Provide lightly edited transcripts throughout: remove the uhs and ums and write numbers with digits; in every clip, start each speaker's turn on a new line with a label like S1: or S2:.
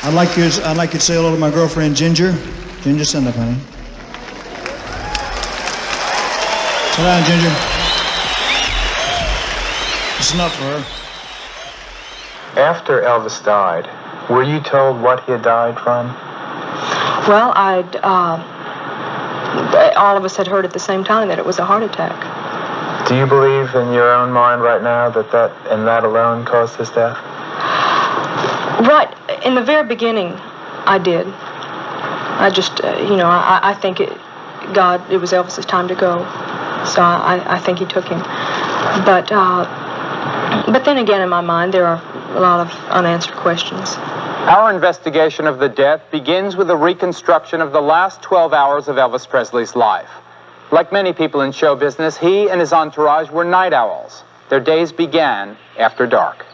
S1: I'd like you to say hello to my girlfriend, Ginger. Ginger, stand up, honey. Sit down, Ginger. It's enough for her.
S2: After Elvis died, were you told what he had died from?
S3: Well, all of us had heard at the same time that it was a heart attack.
S2: Do you believe in your own mind right now that alone caused his death?
S3: Right. In the very beginning, I did. I just, I think it was Elvis's time to go. So I think he took him. But then again, in my mind, there are a lot of unanswered questions.
S4: Our investigation of the death begins with a reconstruction of the last 12 hours of Elvis Presley's life. Like many people in show business, he and his entourage were night owls. Their days began after dark.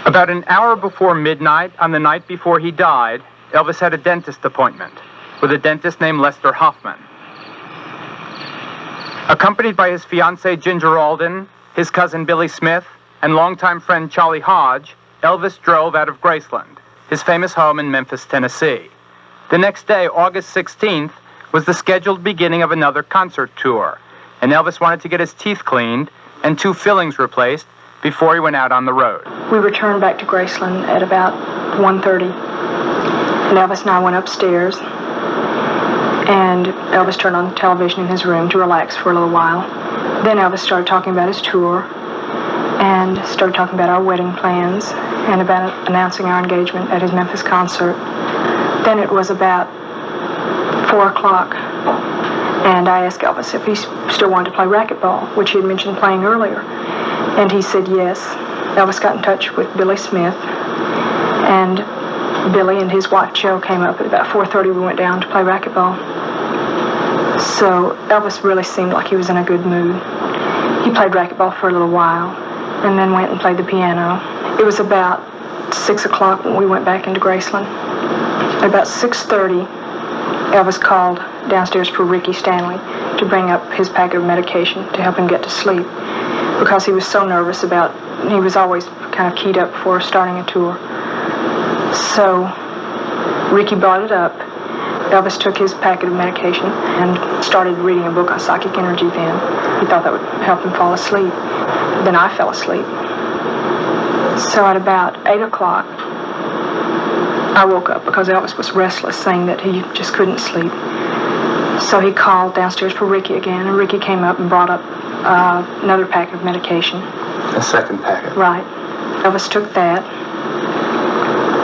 S4: About an hour before midnight on the night before he died, Elvis had a dentist appointment with a dentist named Lester Hoffman. Accompanied by his fiancée Ginger Alden, his cousin Billy Smith, and longtime friend Charlie Hodge, Elvis drove out of Graceland, his famous home in Memphis, Tennessee. The next day, August 16th, was the scheduled beginning of another concert tour, and Elvis wanted to get his teeth cleaned and 2 fillings replaced before he went out on the road.
S3: We returned back to Graceland at about 1:30, and Elvis and I went upstairs, and Elvis turned on the television in his room to relax for a little while. Then Elvis started talking about his tour, and started talking about our wedding plans, and about announcing our engagement at his Memphis concert. Then it was about 4 o'clock, and I asked Elvis if he still wanted to play racquetball, which he had mentioned playing earlier. And he said yes. Elvis got in touch with Billy Smith, and Billy and his wife Joe came up at about 4:30. We went down to play racquetball. So Elvis really seemed like he was in a good mood. He played racquetball for a little while, and then went and played the piano. It was about 6 o'clock when we went back into Graceland. At about 6:30, Elvis called downstairs for Ricky Stanley to bring up his packet of medication to help him get to sleep, because he was so nervous he was always kind of keyed up before starting a tour. So Ricky brought it up. Elvis took his packet of medication and started reading a book on psychic energy then. He thought that would help him fall asleep. Then I fell asleep. So at about 8 o'clock, I woke up because Elvis was restless, saying that he just couldn't sleep. So he called downstairs for Ricky again, and Ricky came up and brought up another packet of medication.
S2: A second packet?
S3: Right. Elvis took that,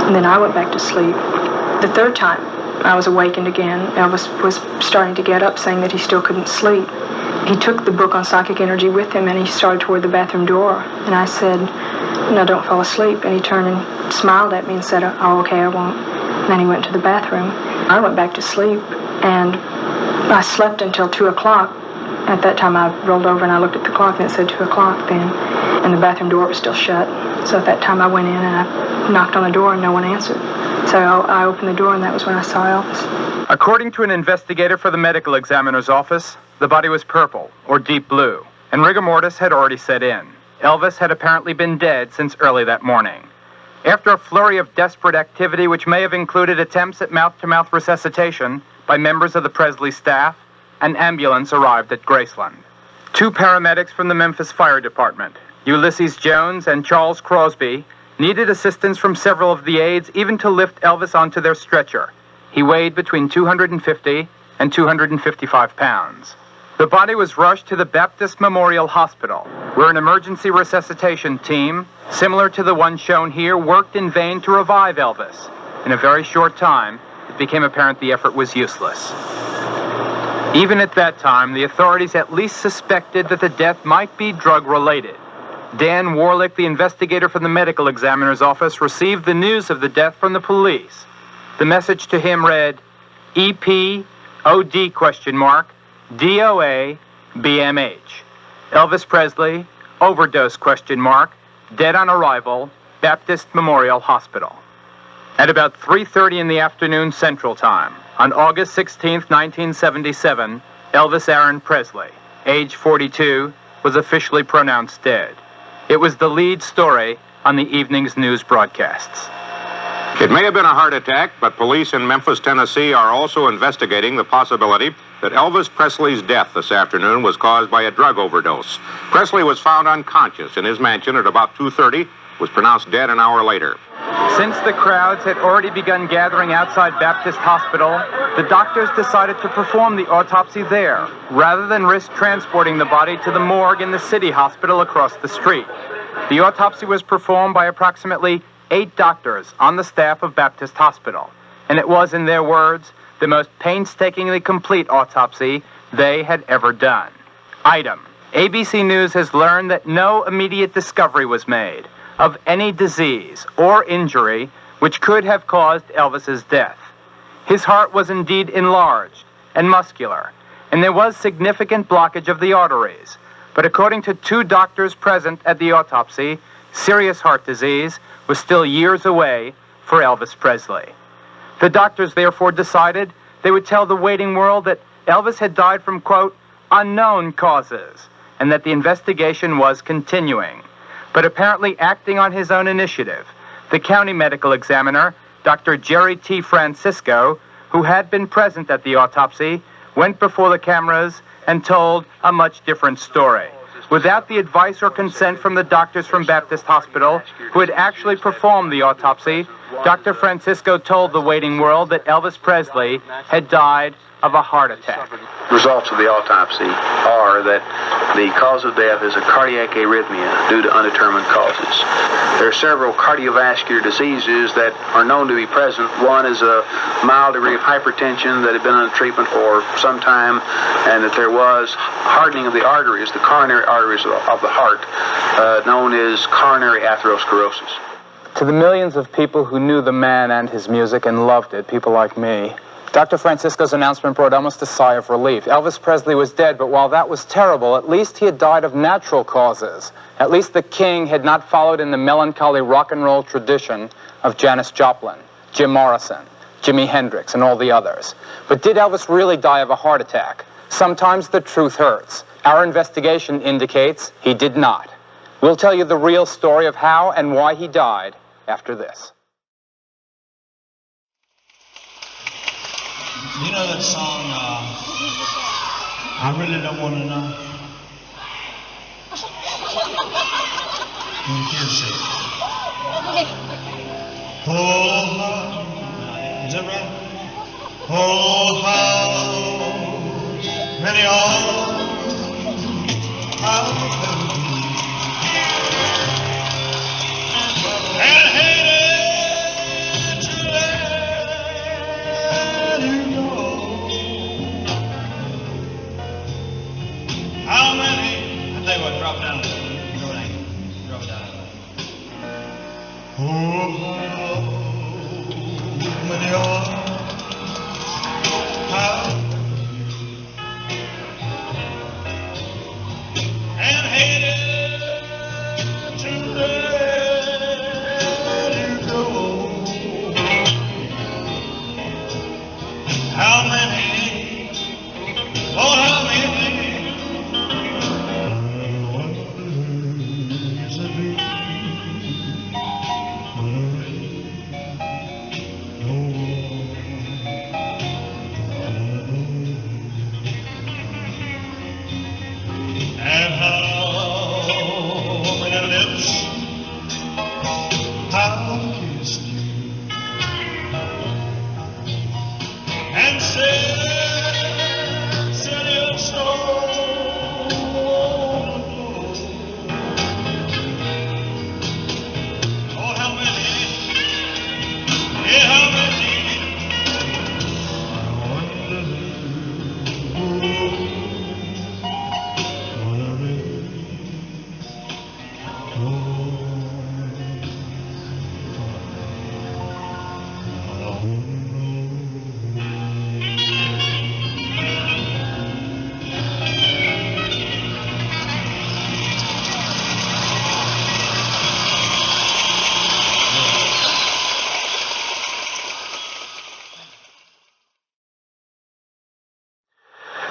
S3: and then I went back to sleep. The third time I was awakened again, Elvis was starting to get up, saying that he still couldn't sleep. He took the book on psychic energy with him, and he started toward the bathroom door. And I said, "No, don't fall asleep." And he turned and smiled at me and said, "Oh, okay, I won't." And then he went to the bathroom. I went back to sleep, and I slept until 2 o'clock. At that time, I rolled over and I looked at the clock, and it said 2 o'clock then, and the bathroom door was still shut. So at that time, I went in and I knocked on the door, and no one answered. So I opened the door, and that was when I saw Elvis.
S4: According to an investigator for the medical examiner's office, the body was purple or deep blue, and rigor mortis had already set in. Elvis had apparently been dead since early that morning. After a flurry of desperate activity, which may have included attempts at mouth-to-mouth resuscitation by members of the Presley staff, an ambulance arrived at Graceland. 2 paramedics from the Memphis Fire Department, Ulysses Jones and Charles Crosby, needed assistance from several of the aides even to lift Elvis onto their stretcher. He weighed between 250 and 255 pounds. The body was rushed to the Baptist Memorial Hospital, where an emergency resuscitation team, similar to the one shown here, worked in vain to revive Elvis. In a very short time, it became apparent the effort was useless. Even at that time, the authorities at least suspected that the death might be drug-related. Dan Warlick, the investigator from the medical examiner's office, received the news of the death from the police. The message to him read, EPOD DOA BMH. Elvis Presley, overdose dead on arrival, Baptist Memorial Hospital. At about 3:30 in the afternoon Central Time, on August 16, 1977, Elvis Aaron Presley, age 42, was officially pronounced dead. It was the lead story on the evening's news broadcasts.
S5: It may have been a heart attack, but police in Memphis, Tennessee are also investigating the possibility that Elvis Presley's death this afternoon was caused by a drug overdose. Presley was found unconscious in his mansion at about 2:30, was pronounced dead an hour later.
S4: Since the crowds had already begun gathering outside Baptist Hospital, the doctors decided to perform the autopsy there, rather than risk transporting the body to the morgue in the city hospital across the street. The autopsy was performed by approximately 8 doctors on the staff of Baptist Hospital, and it was, in their words, the most painstakingly complete autopsy they had ever done. Item: ABC News has learned that no immediate discovery was made of any disease or injury which could have caused Elvis's death. His heart was indeed enlarged and muscular, and there was significant blockage of the arteries. But according to 2 doctors present at the autopsy, serious heart disease was still years away for Elvis Presley. The doctors therefore decided they would tell the waiting world that Elvis had died from, quote, unknown causes, and that the investigation was continuing. But apparently acting on his own initiative, the county medical examiner, Dr. Jerry T. Francisco, who had been present at the autopsy, went before the cameras and told a much different story. Without the advice or consent from the doctors from Baptist Hospital, who had actually performed the autopsy, Dr. Francisco told the waiting world that Elvis Presley had died of a heart attack.
S6: Results of the autopsy are that the cause of death is a cardiac arrhythmia due to undetermined causes. There are several cardiovascular diseases that are known to be present. One is a mild degree of hypertension that had been under treatment for some time, and that there was hardening of the arteries, the coronary arteries of the heart, known as coronary atherosclerosis.
S4: To the millions of people who knew the man and his music and loved it, people like me, Dr. Francisco's announcement brought almost a sigh of relief. Elvis Presley was dead, but while that was terrible, at least he had died of natural causes. At least the king had not followed in the melancholy rock and roll tradition of Janis Joplin, Jim Morrison, Jimi Hendrix, and all the others. But did Elvis really die of a heart attack? Sometimes the truth hurts. Our investigation indicates he did not. We'll tell you the real story of how and why he died after this.
S1: You know that song, I Really Don't Want to Know? You can sing it. Oh, is that right? Oh, how many arms I've and hated to let you go. How many? I tell you what, drop down. Go down. Drop it down. Oh, how many arms and hated to let you go. How many? Oh, how many? And how many lips I've kissed you and said your soul. Oh, how many? Yeah, how many? I wonder.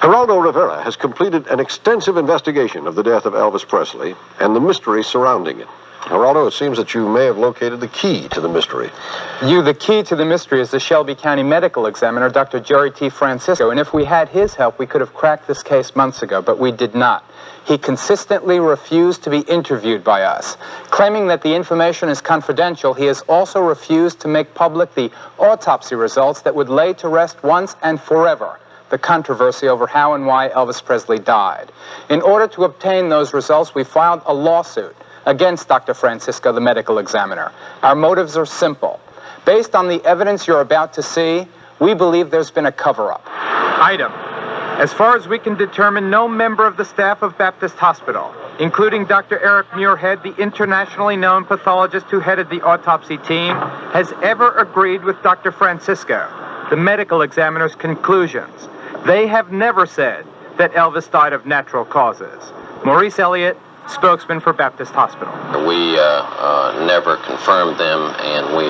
S7: Geraldo Rivera has completed an extensive investigation of the death of Elvis Presley and the mystery surrounding it. Geraldo, it seems that you may have located the key to the mystery.
S4: The key to the mystery is the Shelby County medical examiner, Dr. Jerry T. Francisco, and if we had his help, we could have cracked this case months ago, but we did not. He consistently refused to be interviewed by us. Claiming that the information is confidential, he has also refused to make public the autopsy results that would lay to rest once and forever the controversy over how and why Elvis Presley died. In order to obtain those results, we filed a lawsuit against Dr. Francisco, the medical examiner. Our motives are simple. Based on the evidence you're about to see, we believe there's been a cover-up. Item. As far as we can determine, no member of the staff of Baptist Hospital, including Dr. Eric Muirhead, the internationally known pathologist who headed the autopsy team, has ever agreed with Dr. Francisco, the medical examiner's conclusions. They have never said that Elvis died of natural causes. Maurice Elliott, spokesman for Baptist Hospital.
S8: We never confirmed them, and we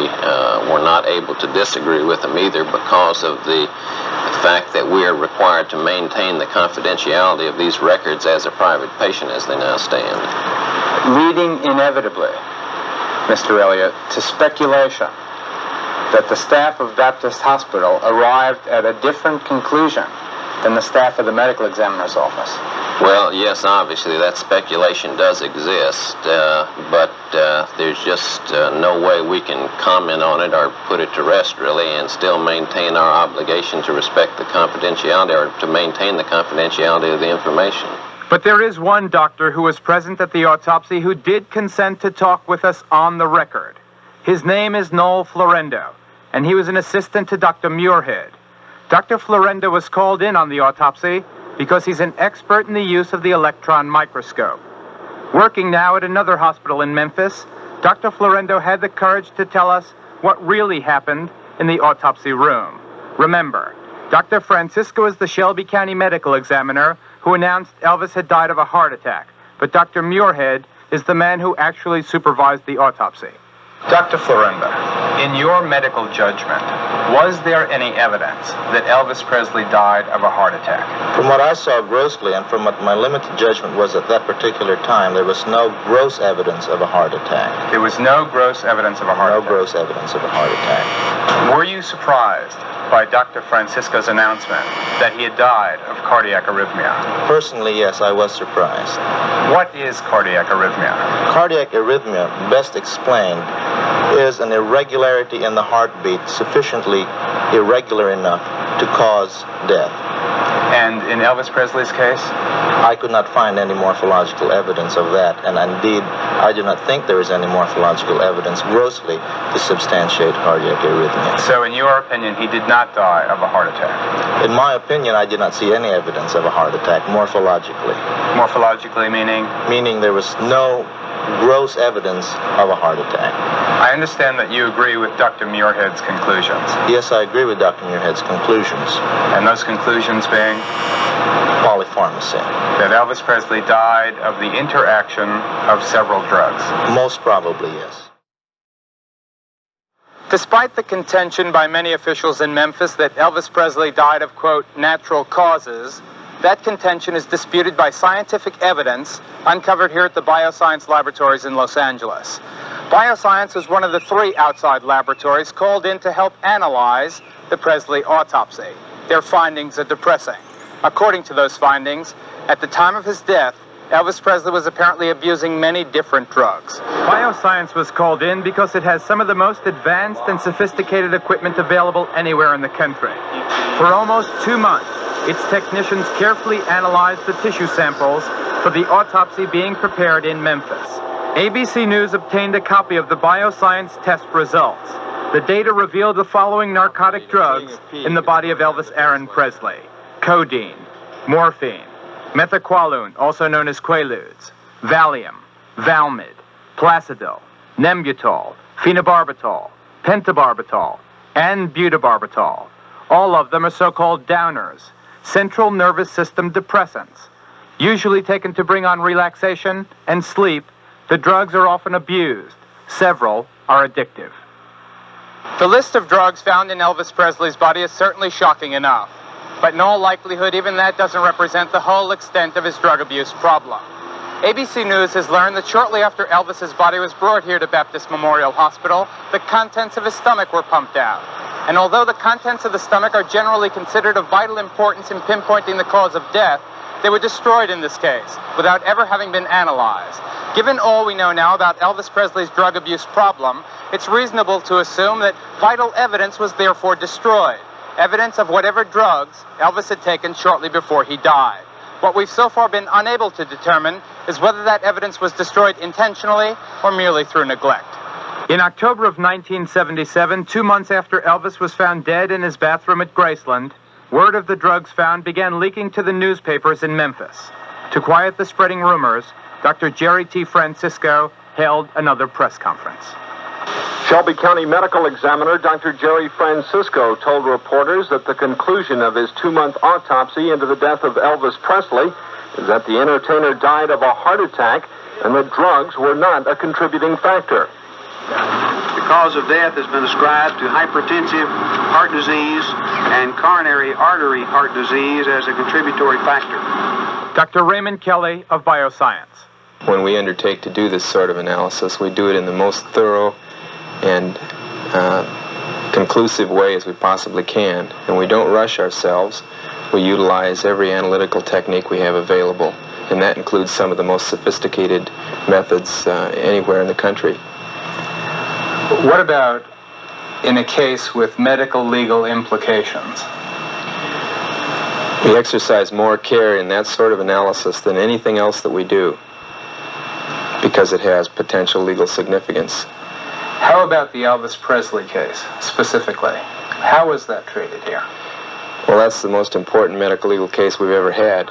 S8: were not able to disagree with them either because of the fact that we are required to maintain the confidentiality of these records as a private patient as they now stand.
S4: Leading inevitably, Mr. Elliott, to speculation that the staff of Baptist Hospital arrived at a different conclusion than the staff of the medical examiner's office.
S8: Well, yes, obviously that speculation does exist, but there's just no way we can comment on it or put it to rest, really, and still maintain our obligation to respect the confidentiality or to maintain the confidentiality of the information.
S4: But there is one doctor who was present at the autopsy who did consent to talk with us on the record. His name is Noel Florendo, and he was an assistant to Dr. Muirhead. Dr. Florendo was called in on the autopsy because he's an expert in the use of the electron microscope. Working now at another hospital in Memphis, Dr. Florendo had the courage to tell us what really happened in the autopsy room. Remember, Dr. Francisco is the Shelby County medical examiner who announced Elvis had died of a heart attack, but Dr. Muirhead is the man who actually supervised the autopsy. Dr. Florendo, in your medical judgment, was there any evidence that Elvis Presley died of a heart attack?
S9: From what I saw grossly, and from what my limited judgment was at that particular time, there was no gross evidence of a heart attack.
S4: There was no gross evidence of a heart attack?
S9: No gross evidence of a heart attack.
S4: Were you surprised by Dr. Francisco's announcement that he had died of cardiac arrhythmia?
S9: Personally, yes, I was surprised.
S4: What is cardiac arrhythmia?
S9: Cardiac arrhythmia, best explained, is an irregularity in the heartbeat sufficiently irregular enough to cause death.
S4: And in Elvis Presley's case?
S9: I could not find any morphological evidence of that, and indeed, I do not think there is any morphological evidence grossly to substantiate cardiac arrhythmia.
S4: So in your opinion, he did not die of a heart attack?
S9: In my opinion, I did not see any evidence of a heart attack morphologically.
S4: Morphologically meaning?
S9: Meaning there was no gross evidence of a heart attack.
S4: I understand that you agree with Dr. Muirhead's conclusions.
S9: Yes, I agree with Dr. Muirhead's conclusions.
S4: And those conclusions being?
S9: Polypharmacy.
S4: That Elvis Presley died of the interaction of several drugs.
S9: Most probably, yes.
S4: Despite the contention by many officials in Memphis that Elvis Presley died of, quote, natural causes, that contention is disputed by scientific evidence uncovered here at the Bioscience Laboratories in Los Angeles. Bioscience is one of the 3 outside laboratories called in to help analyze the Presley autopsy. Their findings are depressing. According to those findings, at the time of his death, Elvis Presley was apparently abusing many different drugs. Bioscience was called in because it has some of the most advanced and sophisticated equipment available anywhere in the country. For almost 2 months, its technicians carefully analyzed the tissue samples for the autopsy being prepared in Memphis. ABC News obtained a copy of the Bioscience test results. The data revealed the following narcotic drugs in the body of Elvis Aaron Presley: codeine, morphine, methaqualone, also known as Quaaludes, Valium, Valmid, Placidil, Nembutal, phenobarbital, pentobarbital, and butabarbital. All of them are so-called downers, central nervous system depressants. Usually taken to bring on relaxation and sleep, the drugs are often abused. Several are addictive. The list of drugs found in Elvis Presley's body is certainly shocking enough, but in all likelihood, even that doesn't represent the whole extent of his drug abuse problem. ABC News has learned that shortly after Elvis's body was brought here to Baptist Memorial Hospital, the contents of his stomach were pumped out. And although the contents of the stomach are generally considered of vital importance in pinpointing the cause of death, they were destroyed in this case, without ever having been analyzed. Given all we know now about Elvis Presley's drug abuse problem, it's reasonable to assume that vital evidence was therefore destroyed. Evidence of whatever drugs Elvis had taken shortly before he died. What we've so far been unable to determine is whether that evidence was destroyed intentionally or merely through neglect. In October of 1977, 2 months after Elvis was found dead in his bathroom at Graceland, word of the drugs found began leaking to the newspapers in Memphis. To quiet the spreading rumors, Dr. Jerry T. Francisco held another press conference.
S2: Shelby County Medical Examiner Dr. Jerry Francisco told reporters that the conclusion of his 2-month autopsy into the death of Elvis Presley is that the entertainer died of a heart attack and that drugs were not a contributing factor.
S6: The cause of death has been ascribed to hypertensive heart disease and coronary artery heart disease as a contributory factor.
S4: Dr. Raymond Kelly of Bioscience.
S9: When we undertake to do this sort of analysis, we do it in the most thorough and conclusive way as we possibly can. And we don't rush ourselves. We utilize every analytical technique we have available, and that includes some of the most sophisticated methods anywhere in the country.
S4: What about in a case with medical legal implications?
S9: We exercise more care in that sort of analysis than anything else that we do, because it has potential legal significance.
S4: How about the Elvis Presley case, specifically? How was that treated here?
S9: Well, that's the most important medical legal case we've ever had.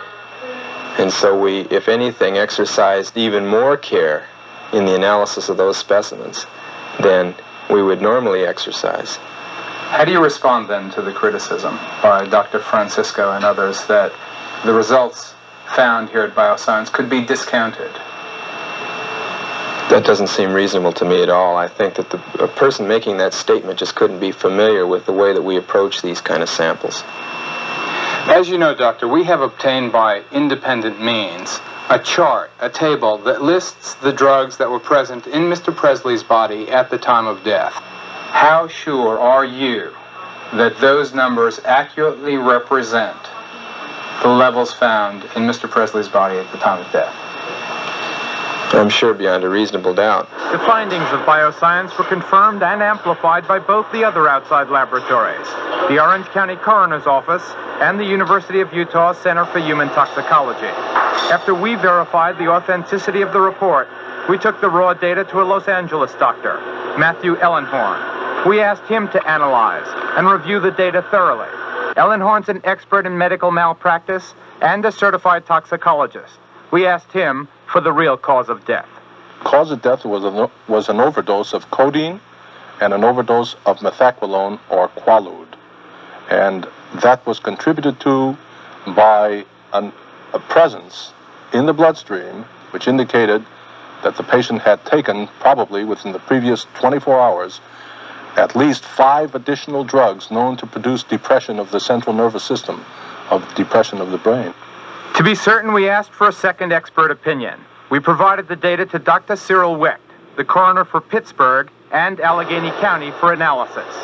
S9: And so we, if anything, exercised even more care in the analysis of those specimens than we would normally exercise.
S4: How do you respond then to the criticism by Dr. Francisco and others that the results found here at Bioscience could be discounted?
S9: That doesn't seem reasonable to me at all. I think that a person making that statement just couldn't be familiar with the way that we approach these kind of samples.
S4: As you know, Doctor, we have obtained by independent means a chart, a table that lists the drugs that were present in Mr. Presley's body at the time of death. How sure are you that those numbers accurately represent the levels found in Mr. Presley's body at the time of death?
S9: I'm sure beyond a reasonable doubt.
S4: The findings of Bioscience were confirmed and amplified by both the other outside laboratories, the Orange County Coroner's Office and the University of Utah Center for Human Toxicology. After we verified the authenticity of the report, we took the raw data to a Los Angeles doctor, Matthew Ellenhorn. We asked him to analyze and review the data thoroughly. Ellenhorn's an expert in medical malpractice and a certified toxicologist. We asked him for the real cause of death.
S10: Cause of death was an overdose of codeine and an overdose of methaqualone or Quaalude. And that was contributed to by a presence in the bloodstream which indicated that the patient had taken, probably within the previous 24 hours, at least 5 additional drugs known to produce depression of the central nervous system, of depression of the brain.
S4: To be certain, we asked for a second expert opinion. We provided the data to Dr. Cyril Wecht, the coroner for Pittsburgh and Allegheny County, for analysis.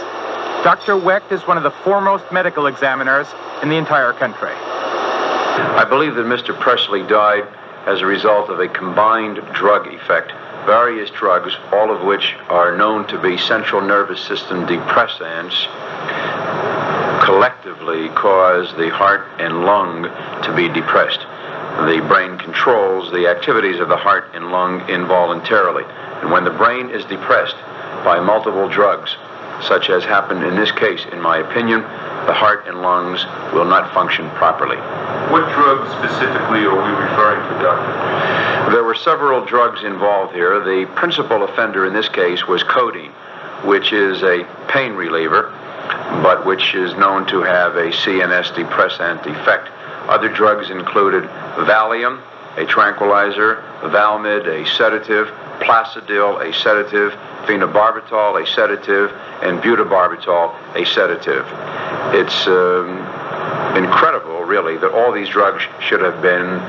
S4: Dr. Wecht is one of the foremost medical examiners in the entire country.
S6: I believe that Mr. Presley died as a result of a combined drug effect. Various drugs, all of which are known to be central nervous system depressants, collectively cause the heart and lung to be depressed. The brain controls the activities of the heart and lung involuntarily. And when the brain is depressed by multiple drugs, such as happened in this case, in my opinion, the heart and lungs will not function properly.
S10: What drugs specifically are we referring to, Doctor?
S6: There were several drugs involved here. The principal offender in this case was codeine, which is a pain reliever, but which is known to have a CNS depressant effect. Other drugs included Valium, a tranquilizer, Valmid, a sedative, Placidil, a sedative, phenobarbital, a sedative, and butabarbital, a sedative. It's incredible, really, that all these drugs should have been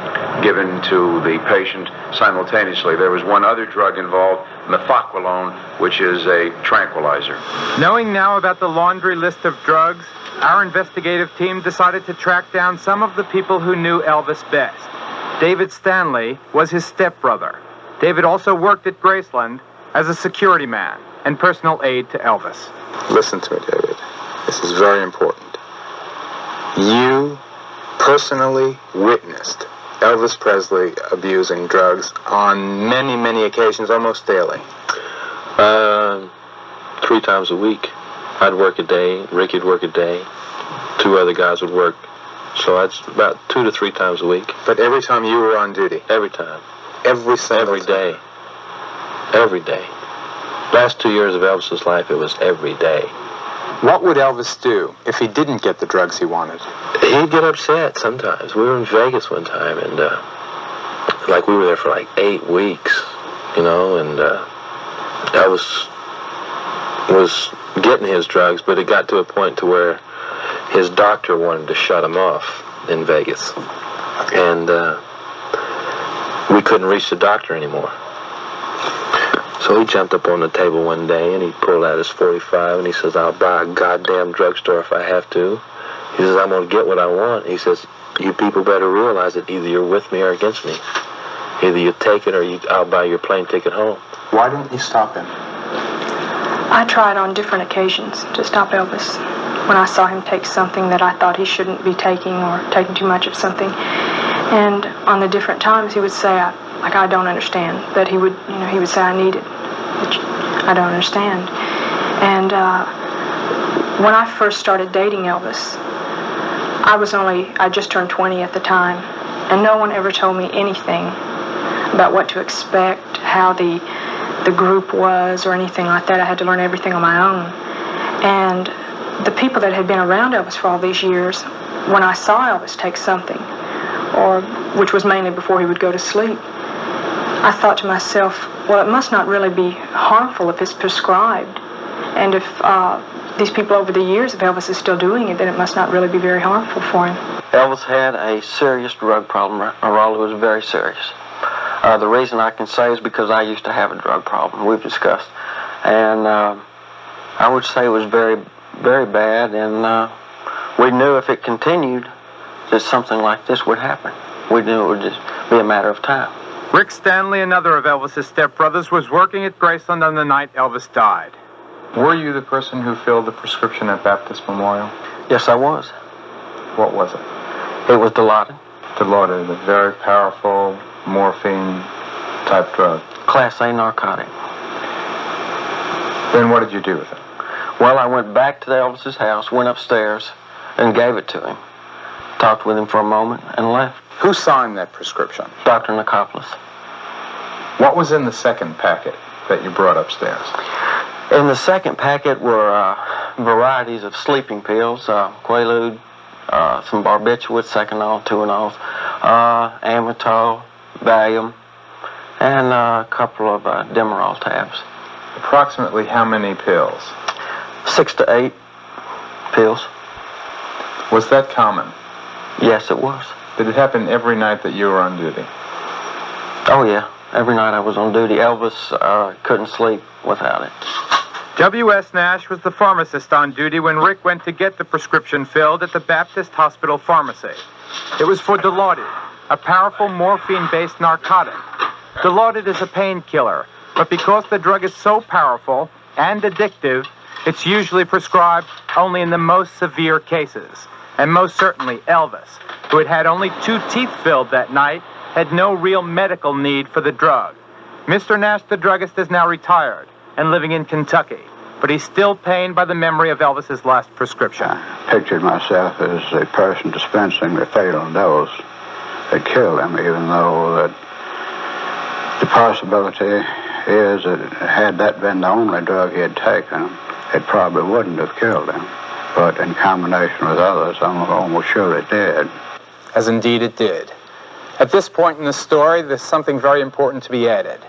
S11: given to the patient simultaneously. There was one other drug involved, methaqualone, which is a tranquilizer.
S4: Knowing now about the laundry list of drugs, our investigative team decided to track down some of the people who knew Elvis best. David Stanley was his stepbrother. David also worked at Graceland as a security man and personal aide to Elvis.
S9: Listen to me, David. This is very important. You personally witnessed Elvis Presley abusing drugs on many, many occasions, almost daily.
S12: 3 times a week. I'd work a day, Ricky'd work a day, 2 other guys would work. So that's about 2 to 3 times a week.
S9: But every time you were on duty?
S12: Every time.
S9: Every single
S12: day. Every day. Last 2 years of Elvis's life, it was every day.
S9: What would Elvis do if he didn't get the drugs he wanted?
S12: He'd get upset sometimes. We were in Vegas one time, and like we were there for like 8 weeks, you know, and Elvis was getting his drugs, but it got to a point to where his doctor wanted to shut him off in Vegas, and we couldn't reach the doctor anymore. So he jumped up on the table one day and he pulled out his .45 and he says, "I'll buy a goddamn drugstore if I have to." He says, "I'm going to get what I want." He says, "You people better realize that either you're with me or against me. Either you take it or I'll buy your plane ticket home."
S9: Why didn't you stop him?
S3: I tried on different occasions to stop Elvis when I saw him take something that I thought he shouldn't be taking or taking too much of something. And on the different times he would say, I don't understand. That he would say, "I need it," which I don't understand. And when I first started dating Elvis, I just turned 20 at the time, and no one ever told me anything about what to expect, how the group was, or anything like that. I had to learn everything on my own. And the people that had been around Elvis for all these years, when I saw Elvis take something, which was mainly before he would go to sleep, I thought to myself, well, it must not really be harmful if it's prescribed. And if these people over the years, if Elvis is still doing it, then it must not really be very harmful for him.
S13: Elvis had a serious drug problem. Geraldo was very serious. The reason I can say is because I used to have a drug problem, we've discussed. And I would say it was very, very bad, and we knew if it continued that something like this would happen. We knew it would just be a matter of time.
S4: Rick Stanley, another of Elvis's stepbrothers, was working at Graceland on the night Elvis died. Were you the person who filled the prescription at Baptist Memorial?
S13: Yes, I was.
S4: What was it?
S13: It was Dilaudid.
S4: Dilaudid, a very powerful morphine-type drug.
S13: Class A narcotic.
S4: Then what did you do with it?
S13: Well, I went back to Elvis's house, went upstairs, and gave it to him. Talked with him for a moment, and left.
S4: Who signed that prescription?
S13: Dr. Nicopolis.
S4: What was in the second packet that you brought upstairs?
S13: In the second packet were varieties of sleeping pills, Quaalude, some barbiturates, Seconal, Tuinol, Amytal, Valium, and a couple of Demerol tabs.
S4: Approximately how many pills?
S13: 6 to 8 pills.
S4: Was that common?
S13: Yes, it was.
S4: Did it happen every night that you were on duty?
S13: Oh, yeah. Every night I was on duty. Elvis couldn't sleep without it.
S4: W.S. Nash was the pharmacist on duty when Rick went to get the prescription filled at the Baptist Hospital Pharmacy. It was for Dilaudid, a powerful morphine-based narcotic. Dilaudid is a painkiller, but because the drug is so powerful and addictive, it's usually prescribed only in the most severe cases. And most certainly Elvis, who had had only 2 teeth filled that night, had no real medical need for the drug. Mr. Nash, the druggist, is now retired and living in Kentucky, but he's still pained by the memory of Elvis's last prescription.
S14: I pictured myself as a person dispensing the fatal dose that killed him, even though that the possibility is that had that been the only drug he had taken, it probably wouldn't have killed him. But in combination with others, I'm almost sure it did.
S4: As indeed it did. At this point in the story, there's something very important to be added.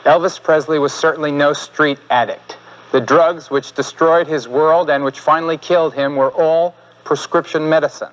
S4: Elvis Presley was certainly no street addict. The drugs which destroyed his world and which finally killed him were all prescription medicine.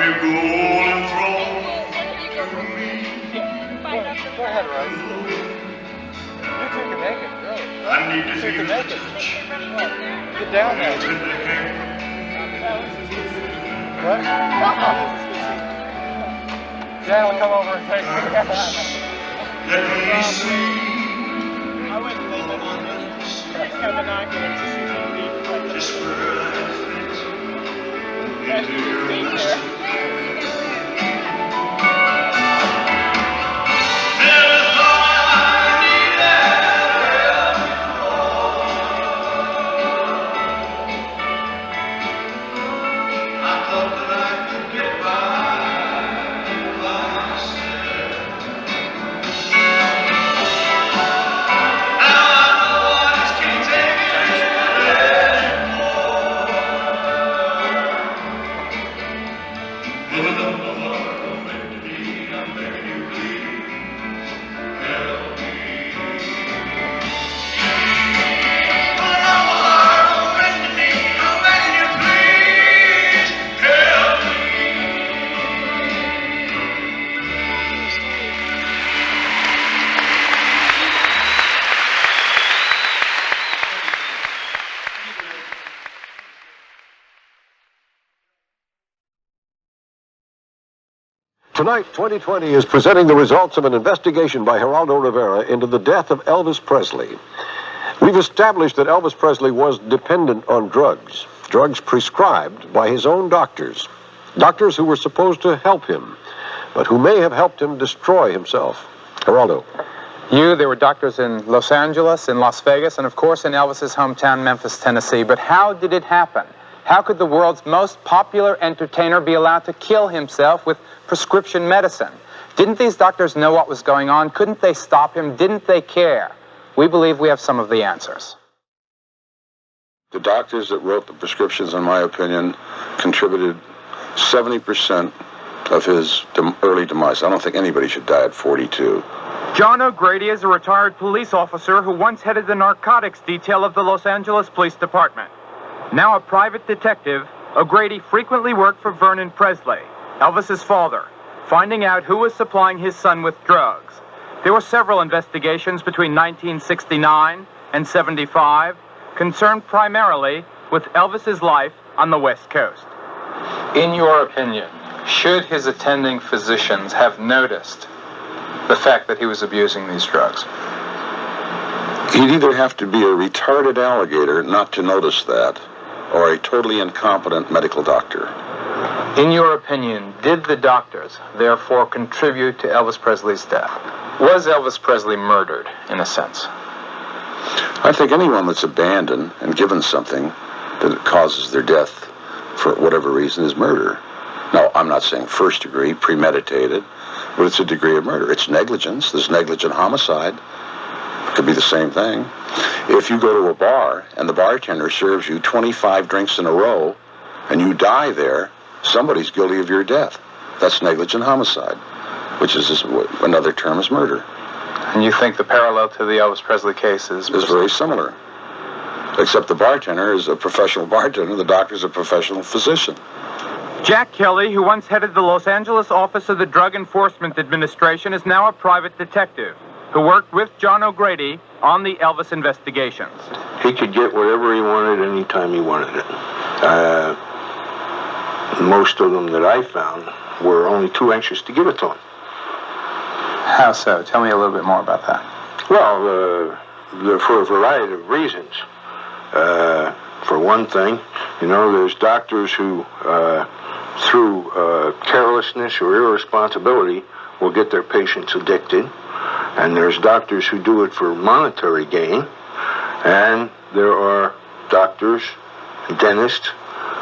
S1: me golden throne to me.
S4: Go ahead, Rose. You two can make it, really.
S1: I need to
S4: You two
S1: feel
S4: can make it. Get down there. What? Dan will come over and take it.
S1: Let me see.
S15: I went to lay them on this. Have binoculars to see how deep.
S1: Just where I fit into your mystery. Never thought I needed help before. I thought that I could get by myself.
S7: Tonight, 2020 is presenting the results of an investigation by Geraldo Rivera into the death of Elvis Presley. We've established that Elvis Presley was dependent on drugs prescribed by his own doctors who were supposed to help him, but who may have helped him destroy himself. Geraldo.
S4: There were doctors in Los Angeles, in Las Vegas, and of course in Elvis's hometown, Memphis, Tennessee. But how did it happen? How could the world's most popular entertainer be allowed to kill himself with prescription medicine? Didn't these doctors know what was going on? Couldn't they stop him? Didn't they care? We believe we have some of the answers.
S16: The doctors that wrote the prescriptions, in my opinion, contributed 70% of his early demise. I don't think anybody should die at 42.
S4: John O'Grady is a retired police officer who once headed the narcotics detail of the Los Angeles Police Department. Now a private detective, O'Grady frequently worked for Vernon Presley, Elvis's father, finding out who was supplying his son with drugs. There were several investigations between 1969 and 75, concerned primarily with Elvis's life on the West Coast. In your opinion, should his attending physicians have noticed the fact that he was abusing these drugs?
S16: He'd either have to be a retarded alligator not to notice that, or a totally incompetent medical doctor.
S4: In your opinion, did the doctors therefore contribute to Elvis Presley's death? Was Elvis Presley murdered, in a sense?
S16: I think anyone that's abandoned and given something that causes their death for whatever reason is murder. Now, I'm not saying first degree, premeditated, but it's a degree of murder. It's negligence. There's negligent homicide. It could be the same thing. If you go to a bar and the bartender serves you 25 drinks in a row and you die there, somebody's guilty of your death. That's negligent homicide, which is another term is murder.
S4: And you think the parallel to the Elvis Presley case is
S16: very similar, except the bartender is a professional bartender, the doctor's a professional physician.
S4: Jack Kelly, who once headed the Los Angeles office of the Drug Enforcement Administration, is now a private detective who worked with John O'Grady on the Elvis investigations.
S17: He could get whatever he wanted anytime he wanted it. Most of them that I found were only too anxious to give it to him.
S4: How so? Tell me a little bit more about that.
S17: Well, for a variety of reasons. For one thing, there's doctors who, through carelessness or irresponsibility, will get their patients addicted. And there's doctors who do it for monetary gain. And there are doctors, dentists,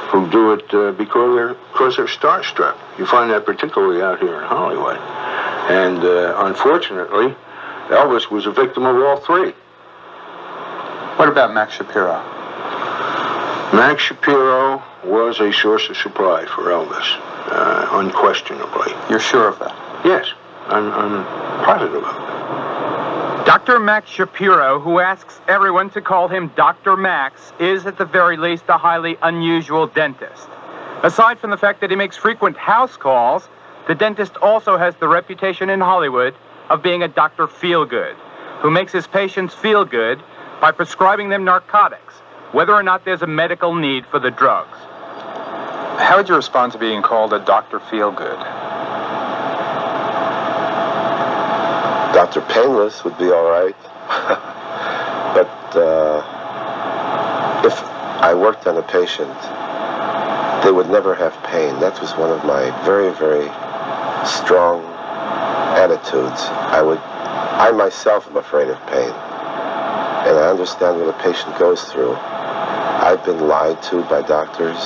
S17: who do it because they're starstruck. You find that particularly out here in Hollywood. And unfortunately, Elvis was a victim of all three.
S4: What about Max Shapiro?
S17: Max Shapiro was a source of supply for Elvis, unquestionably.
S4: You're sure of that?
S17: Yes, I'm positive of it.
S4: Dr. Max Shapiro, who asks everyone to call him Dr. Max, is at the very least a highly unusual dentist. Aside from the fact that he makes frequent house calls, the dentist also has the reputation in Hollywood of being a Dr. Feelgood, who makes his patients feel good by prescribing them narcotics, whether or not there's a medical need for the drugs.
S9: How would you respond to being called a Dr. Feelgood?
S18: Dr. Painless would be all right. But if I worked on a patient, they would never have pain. That was one of my very, very strong attitudes. I myself am afraid of pain. And I understand what a patient goes through. I've been lied to by doctors.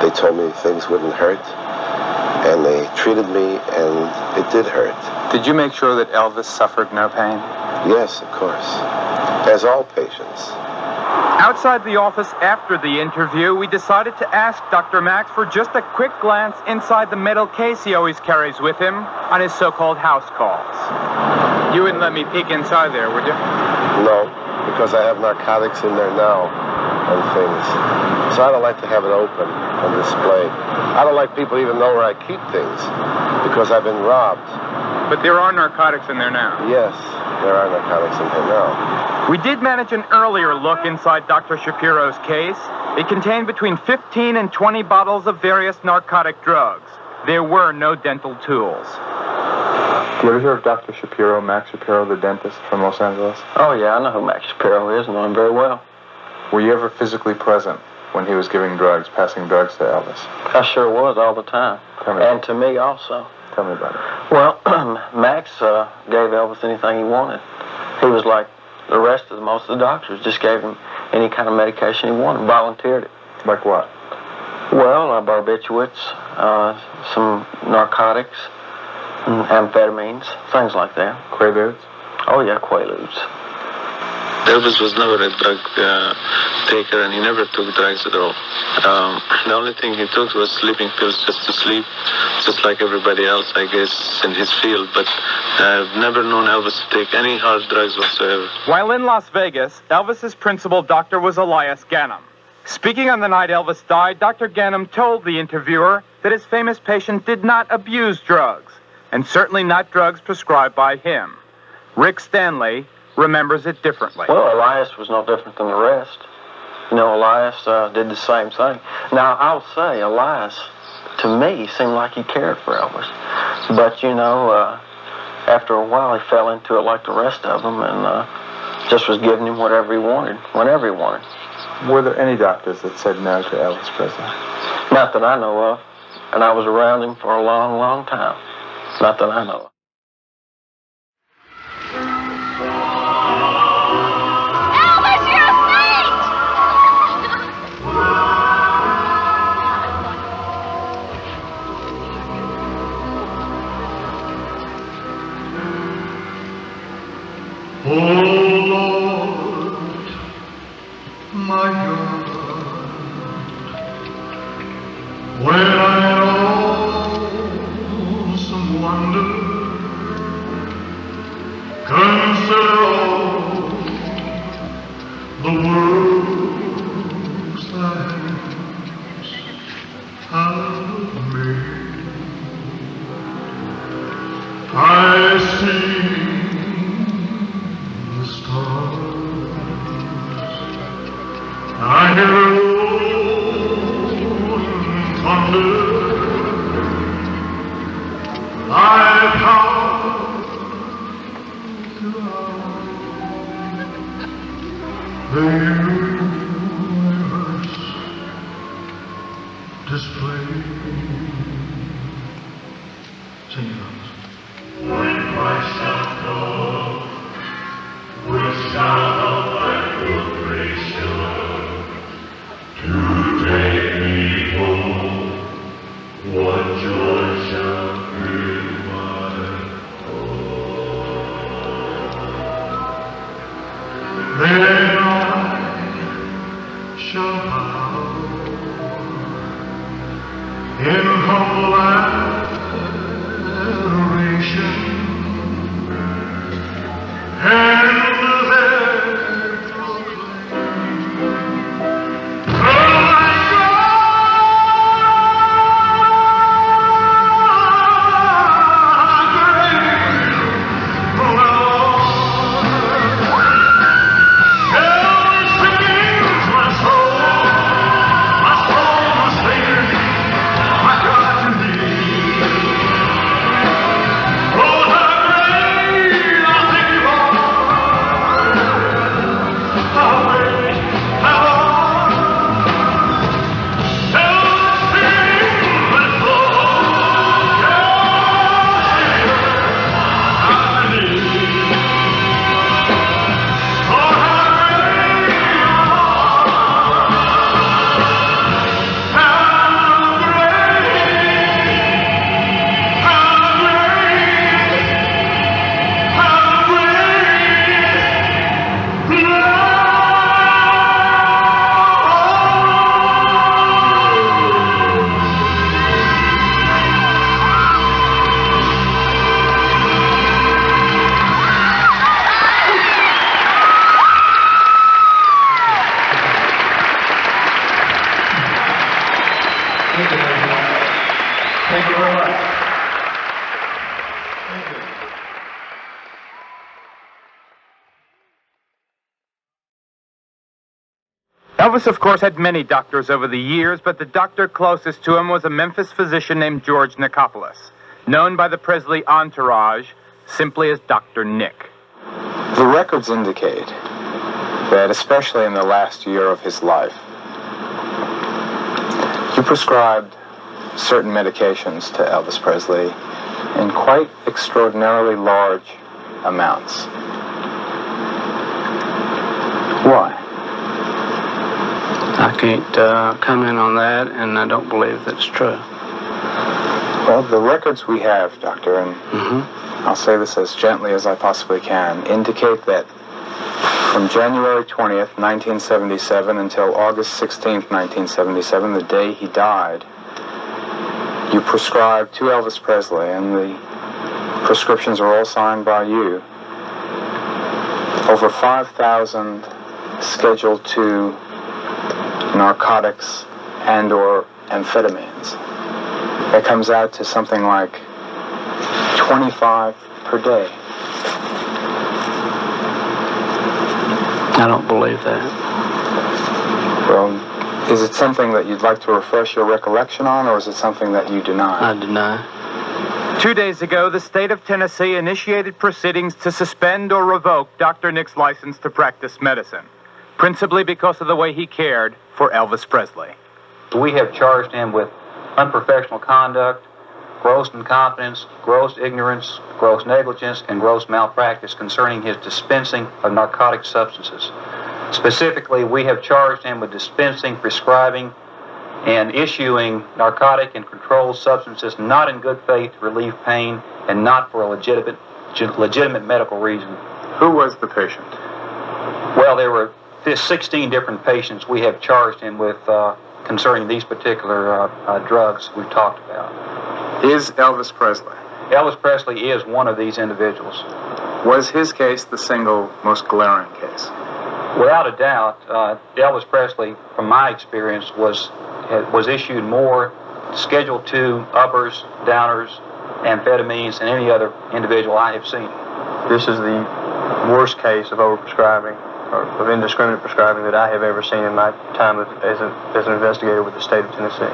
S18: They told me things wouldn't hurt. And they treated me, and it did hurt.
S9: Did you make sure that Elvis suffered no pain?
S18: Yes, of course. As all patients.
S4: Outside the office after the interview, we decided to ask Dr. Max for just a quick glance inside the metal case he always carries with him on his so-called house calls. You wouldn't let me peek inside there, would you?
S18: No, because I have narcotics in there now and things. So I don't like to have it open and displayed. I don't like people even know where I keep things because I've been robbed.
S4: But there are narcotics in there now.
S18: Yes, there are narcotics in there now.
S4: We did manage an earlier look inside Dr. Shapiro's case. It contained between 15 and 20 bottles of various narcotic drugs. There were no dental tools.
S9: You ever hear of Dr. Shapiro, Max Shapiro, the dentist from Los Angeles?
S13: Oh, yeah, I know who Max Shapiro is. I know him very well.
S9: Were you ever physically present when he was giving drugs, passing drugs to Elvis?
S13: I sure was all the time. And to me also.
S9: Tell me about it.
S13: Well, Max gave Elvis anything he wanted. He was like the rest of most of the doctors, just gave him any kind of medication he wanted, volunteered it.
S9: Like what?
S13: Well, barbiturates, some narcotics, amphetamines, things like that.
S9: Quaaludes?
S13: Oh, yeah, Quaaludes.
S12: Elvis was never a drug taker, and he never took drugs at all. The only thing he took was sleeping pills just to sleep, just like everybody else, I guess, in his field. But I've never known Elvis to take any hard drugs whatsoever.
S4: While in Las Vegas, Elvis's principal doctor was Elias Ganem. Speaking on the night Elvis died, Dr. Ganem told the interviewer that his famous patient did not abuse drugs, and certainly not drugs prescribed by him. Rick Stanley remembers it differently.
S13: Well, Elias was no different than the rest. You know, Elias did the same thing. Now, I'll say, Elias, to me, seemed like he cared for Elvis. But, you know, after a while, he fell into it like the rest of them and just was giving him whatever he wanted, whenever he wanted.
S9: Were there any doctors that said no to Elvis Presley?
S13: Not that I know of. And I was around him for a long, long time. Not that I know of.
S19: Oh Lord, my God, when I awesome wonder consider all the world's thy hands have made, I see I hear rolling thunder. I power throughout the universe displayed. Sing it out. When Christ shall come, we'll shout out like good creation. Today we home, what joy shall fill my heart. Then I shall bow in humble adoration, and there proclaim, oh my God, Thank you very much. Thank you.
S4: Elvis, of course, had many doctors over the years, but the doctor closest to him was a Memphis physician named George Nicopolis, known by the Presley entourage simply as Dr. Nick.
S9: The records indicate that, especially in the last year of his life, he prescribed certain medications to Elvis Presley in quite extraordinarily large amounts. Why?
S13: I can't comment on that, and I don't believe that's true.
S9: Well, the records we have, Doctor, and I'll say this as gently as I possibly can, indicate that from January 20th, 1977 until August 16th, 1977, the day he died, you prescribed to Elvis Presley, and the prescriptions are all signed by you, over 5,000 Schedule II narcotics and or amphetamines. That comes out to something like 25 per day.
S13: I don't believe that.
S9: Well, is it something that you'd like to refresh your recollection on, or is it something that you deny?
S13: I deny.
S4: 2 days ago, the state of Tennessee initiated proceedings to suspend or revoke Dr. Nick's license to practice medicine, principally because of the way he cared for Elvis Presley.
S6: We have charged him with unprofessional conduct, gross incompetence, gross ignorance, gross negligence, and gross malpractice concerning his dispensing of narcotic substances. Specifically, we have charged him with dispensing, prescribing, and issuing narcotic and controlled substances not in good faith to relieve pain and not for a legitimate medical reason.
S4: Who was the patient?
S6: Well, there were 16 different patients we have charged him with concerning these particular drugs we've talked about.
S9: Is Elvis Presley?
S6: Elvis Presley is one of these individuals.
S9: Was his case the single most glaring case?
S6: Without a doubt, Elvis Presley, from my experience, was issued more Schedule II uppers, downers, amphetamines than any other individual I have seen.
S20: This is the worst case of overprescribing or of indiscriminate prescribing that I have ever seen in my time as an investigator with the state of Tennessee.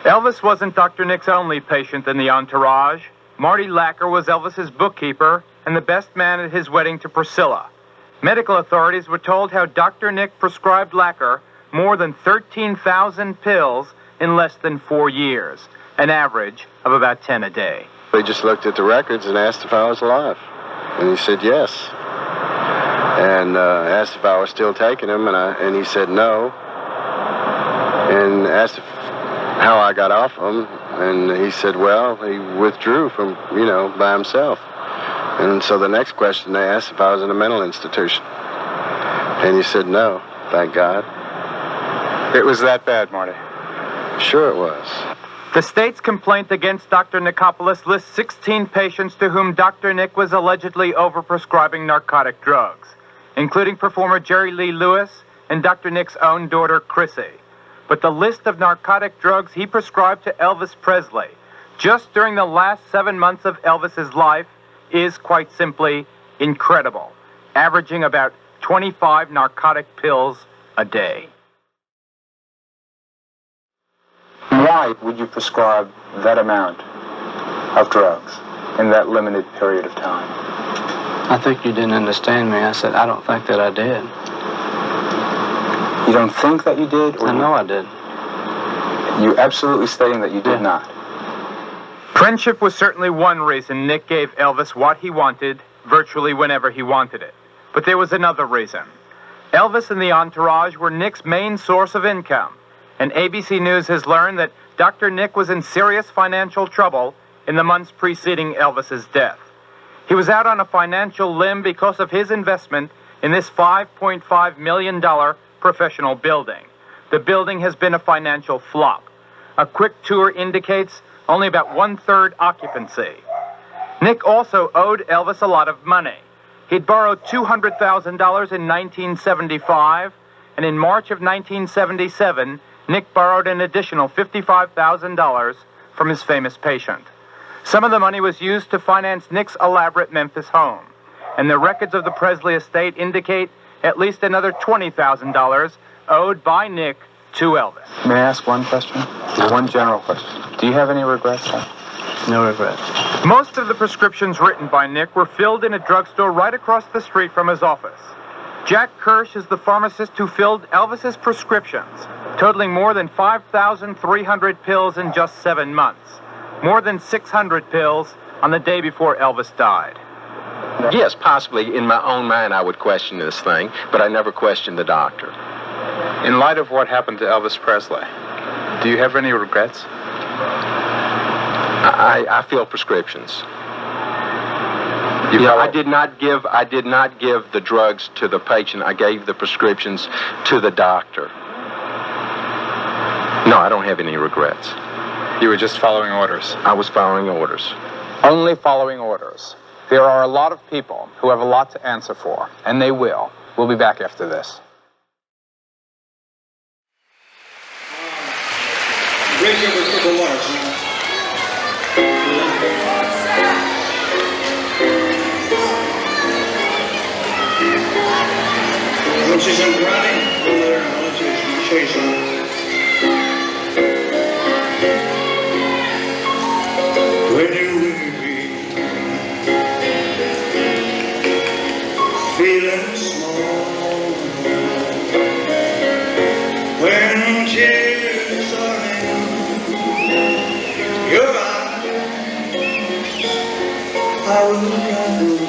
S4: Elvis wasn't Dr. Nick's only patient in the entourage. Marty Lacker was Elvis's bookkeeper and the best man at his wedding to Priscilla. Medical authorities were told how Dr. Nick prescribed Lacker more than 13,000 pills in less than 4 years, an average of about 10 a day.
S17: They just looked at the records and asked if I was alive. And he said yes. And asked if I was still taking them, and he said no. And asked how I got off them, and he said, well, he withdrew from, by himself. And so the next question they asked if I was in a mental institution. And he said no, thank God.
S9: It was that bad, Marty?
S17: Sure it was.
S4: The state's complaint against Dr. Nicopolis lists 16 patients to whom Dr. Nick was allegedly overprescribing narcotic drugs, including performer Jerry Lee Lewis and Dr. Nick's own daughter, Chrissy. But the list of narcotic drugs he prescribed to Elvis Presley just during the last 7 months of Elvis's life is quite simply incredible, averaging about 25 narcotic pills a day.
S9: Why would you prescribe that amount of drugs in that limited period of time?
S13: I think you didn't understand me. I said, I don't think that I did.
S9: You don't think that you did? Or
S13: I know I did.
S9: You absolutely stating that you did not?
S4: Friendship was certainly one reason Nick gave Elvis what he wanted, virtually whenever he wanted it. But there was another reason. Elvis and the entourage were Nick's main source of income, and ABC News has learned that Dr. Nick was in serious financial trouble in the months preceding Elvis's death. He was out on a financial limb because of his investment in this $5.5 million professional building. The building has been a financial flop. A quick tour indicates only about 1/3 occupancy. Nick also owed Elvis a lot of money. He'd borrowed $200,000 in 1975, and in March of 1977, Nick borrowed an additional $55,000 from his famous patient. Some of the money was used to finance Nick's elaborate Memphis home, and the records of the Presley estate indicate at least another $20,000 owed by Nick to Elvis.
S21: May I ask one question? One general question. Do you have any regrets, sir?
S20: No regrets.
S4: Most of the prescriptions written by Nick were filled in a drugstore right across the street from his office. Jack Kirsch is the pharmacist who filled Elvis's prescriptions, totaling more than 5,300 pills in just 7 months. More than 600 pills on the day before Elvis died.
S12: Yes, possibly in my own mind I would question this thing, but I never questioned the doctor.
S21: In light of what happened to Elvis Presley, do you have any regrets?
S12: I fill prescriptions. I did not give the drugs to the patient. I gave the prescriptions to the doctor. No, I don't have any regrets.
S21: You were just following orders.
S12: I was following orders.
S21: Only following orders. There are a lot of people who have a lot to answer for, and they will. We'll be back after this.
S1: Break it with the waters, man. When she's in karate, go there and I'll show you something. When you will be feeling small, when tears are in your eyes, I will come.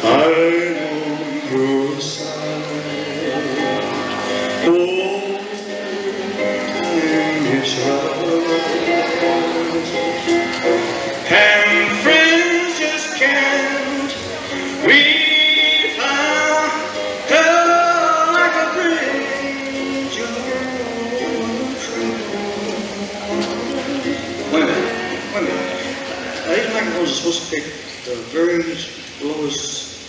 S1: I'm on your side. Oh, time is right. And friends just can't refine her like a bridge over trouble. Wait a minute. These microphones are supposed to pick the very lowest,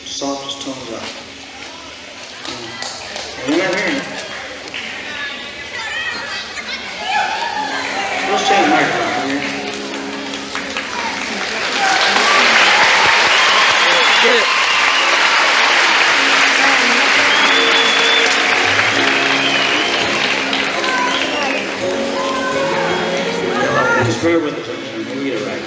S1: softest tones out. You're not hearing it. Let's change the microphone here. Get it. Just bear with us. We'll get it right.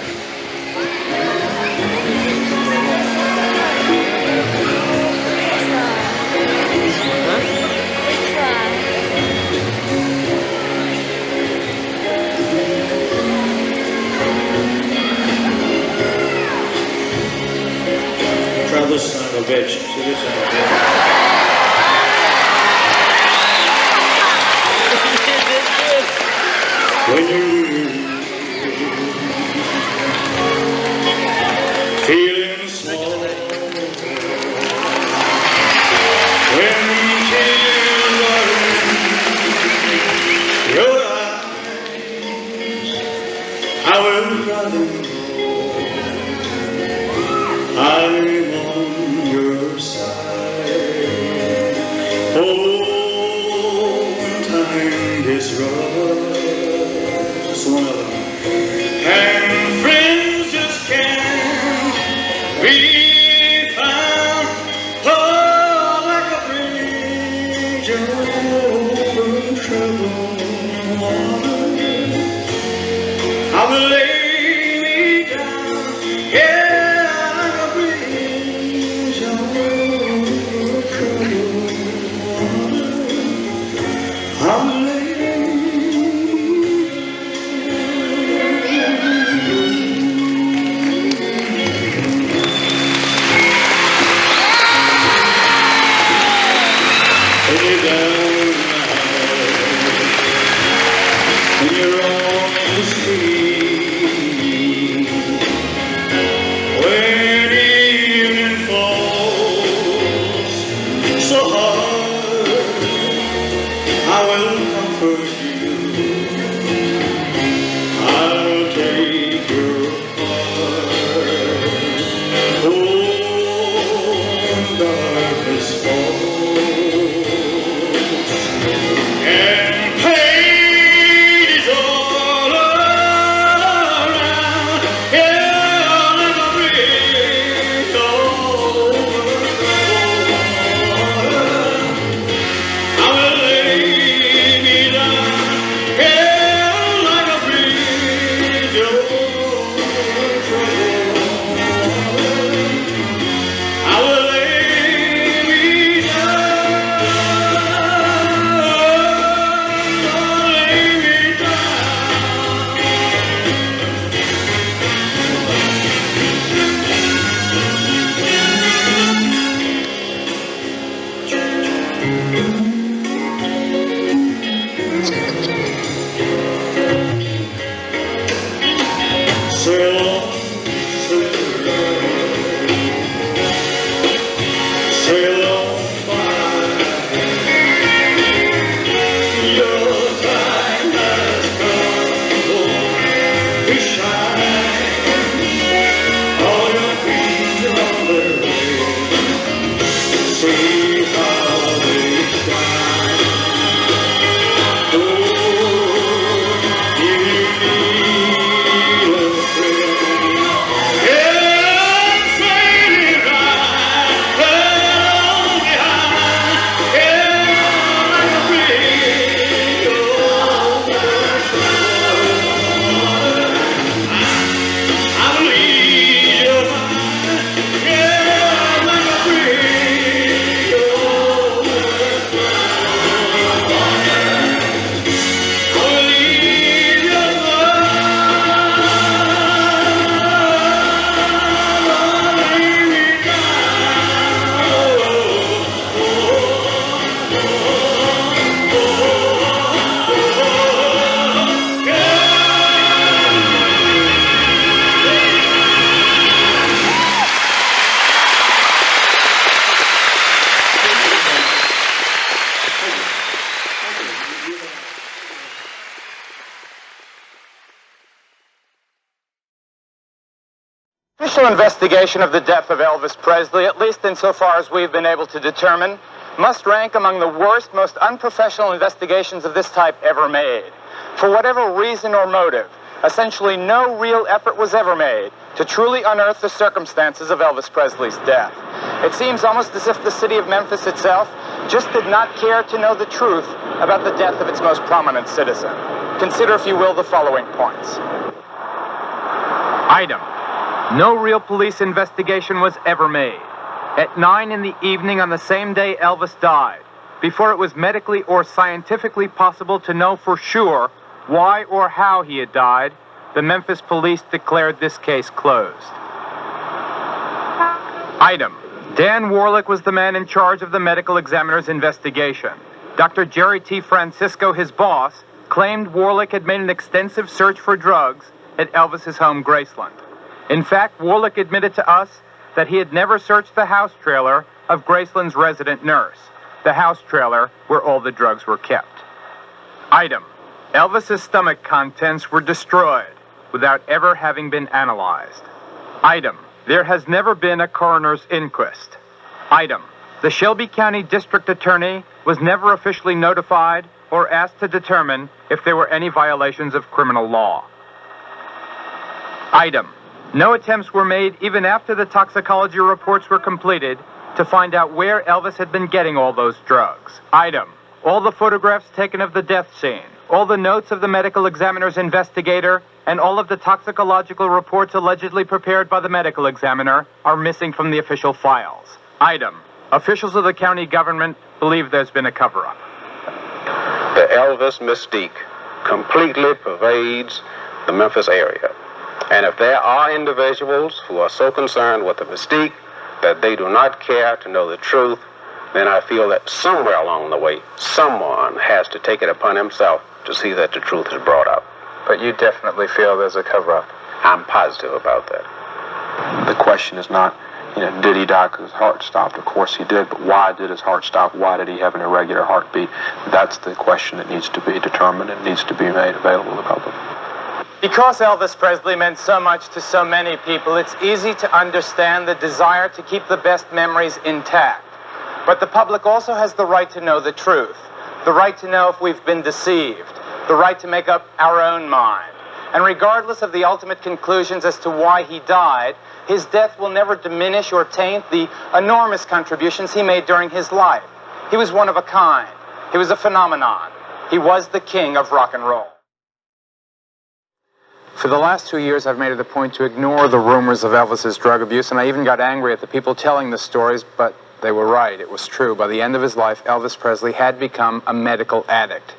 S1: Try this son of a bitch. See this son of a bitch. When you feeling small, when tears are in your eyes, I will cry them. I'm on your side. Oh, time is rough. Just one other. And friends just can't be found. Oh, like a bridge over troubled water. I will lay me down. Yeah. darkness falls.
S19: Sail on, sail on, sail on by. Your time has come, Lord, we shine. All your feet are on their way. See how they shine. Oh, you feel a thrill. Yeah, fading right, well behind. Yeah, like a big old I believe you're mine. Yeah, like a big old I believe you're
S4: Official investigation of the death of Elvis Presley, at least insofar as we've been able to determine, must rank among the worst, most unprofessional investigations of this type ever made. For whatever reason or motive, essentially no real effort was ever made to truly unearth the circumstances of Elvis Presley's death. It seems almost as if the city of Memphis itself just did not care to know the truth about the death of its most prominent citizen. Consider, if you will, the following points. Item: no real police investigation was ever made. At 9 in the evening on the same day Elvis died, before it was medically or scientifically possible to know for sure why or how he had died, the Memphis police declared this case closed. Item: Dan Warlick was the man in charge of the medical examiner's investigation. Dr. Jerry T. Francisco, his boss, claimed Warlick had made an extensive search for drugs at Elvis's home, Graceland. In fact, Warlick admitted to us that he had never searched the house trailer of Graceland's resident nurse, the house trailer where all the drugs were kept. Item: Elvis's stomach contents were destroyed without ever having been analyzed. Item: there has never been a coroner's inquest. Item: the Shelby County District Attorney was never officially notified or asked to determine if there were any violations of criminal law. Item: no attempts were made even after the toxicology reports were completed to find out where Elvis had been getting all those drugs. Item: all the photographs taken of the death scene, all the notes of the medical examiner's investigator, and all of the toxicological reports allegedly prepared by the medical examiner are missing from the official files. Item: officials of the county government believe there's been a cover-up.
S5: The Elvis mystique completely pervades the Memphis area. And if there are individuals who are so concerned with the mystique that they do not care to know the truth, then I feel that somewhere along the way, someone has to take it upon himself to see that the truth is brought out.
S9: But you definitely feel there's a cover-up.
S5: I'm positive about that.
S10: The question is not, did he die because his heart stopped? Of course he did, but why did his heart stop? Why did he have an irregular heartbeat? That's the question that needs to be determined and needs to be made available to the public.
S4: Because Elvis Presley meant so much to so many people, it's easy to understand the desire to keep the best memories intact. But the public also has the right to know the truth, the right to know if we've been deceived, the right to make up our own mind. And regardless of the ultimate conclusions as to why he died, his death will never diminish or taint the enormous contributions he made during his life. He was one of a kind. He was a phenomenon. He was the king of rock and roll. For the last 2 years, I've made it a point to ignore the rumors of Elvis's drug abuse, and I even got angry at the people telling the stories, but they were right. It was true. By the end of his life, Elvis Presley had become a medical addict.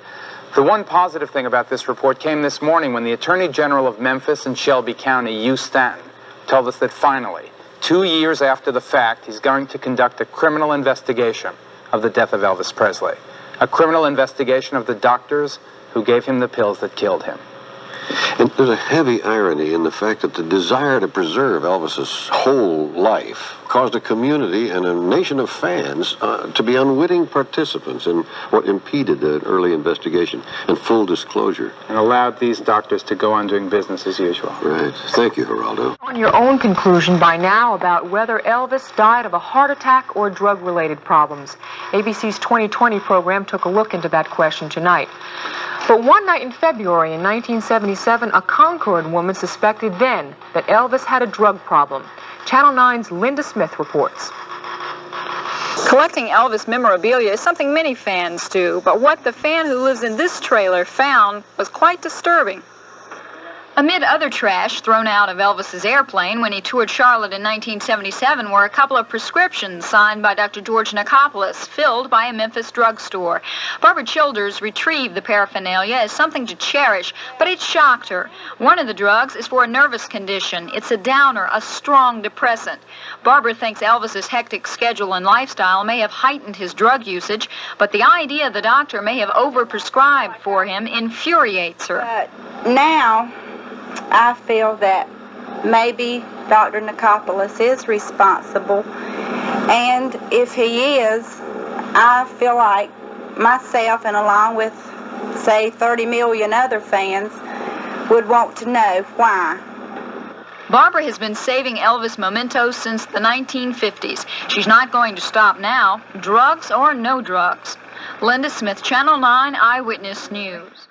S4: The one positive thing about this report came this morning when the Attorney General of Memphis and Shelby County, Hugh Stanton, told us that finally, 2 years after the fact, he's going to conduct a criminal investigation of the death of Elvis Presley. A criminal investigation of the doctors who gave him the pills that killed him.
S7: And there's a heavy irony in the fact that the desire to preserve Elvis's whole life caused a community and a nation of fans to be unwitting participants in what impeded an early investigation and full disclosure.
S21: And allowed these doctors to go on doing business as usual.
S7: Right. Thank you, Geraldo.
S8: On your own conclusion by now about whether Elvis died of a heart attack or drug-related problems. ABC's 2020 program took a look into that question tonight. But one night in February in 1977, a Concord woman suspected then that Elvis had a drug problem. Channel 9's Linda Smith reports.
S22: Collecting Elvis memorabilia is something many fans do, but what the fan who lives in this trailer found was quite disturbing.
S23: Amid other trash thrown out of Elvis's airplane when he toured Charlotte in 1977 were a couple of prescriptions signed by Dr. George Nicopolis, filled by a Memphis drugstore. Barbara Childers retrieved the paraphernalia as something to cherish, but it shocked her. One of the drugs is for a nervous condition. It's a downer, a strong depressant. Barbara thinks Elvis's hectic schedule and lifestyle may have heightened his drug usage, but the idea the doctor may have overprescribed for him infuriates her.
S24: Now, I feel that maybe Dr. Nicopolis is responsible, and if he is, I feel like myself and along with, say, 30 million other fans would want to know why.
S23: Barbara has been saving Elvis mementos since the 1950s. She's not going to stop now, drugs or no drugs. Linda Smith, Channel 9 Eyewitness News.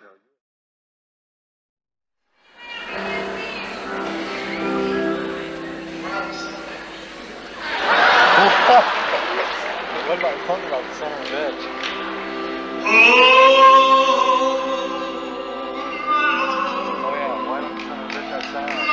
S20: What about talking about the son of a bitch? Oh yeah, why don't the son of a bitch have sound?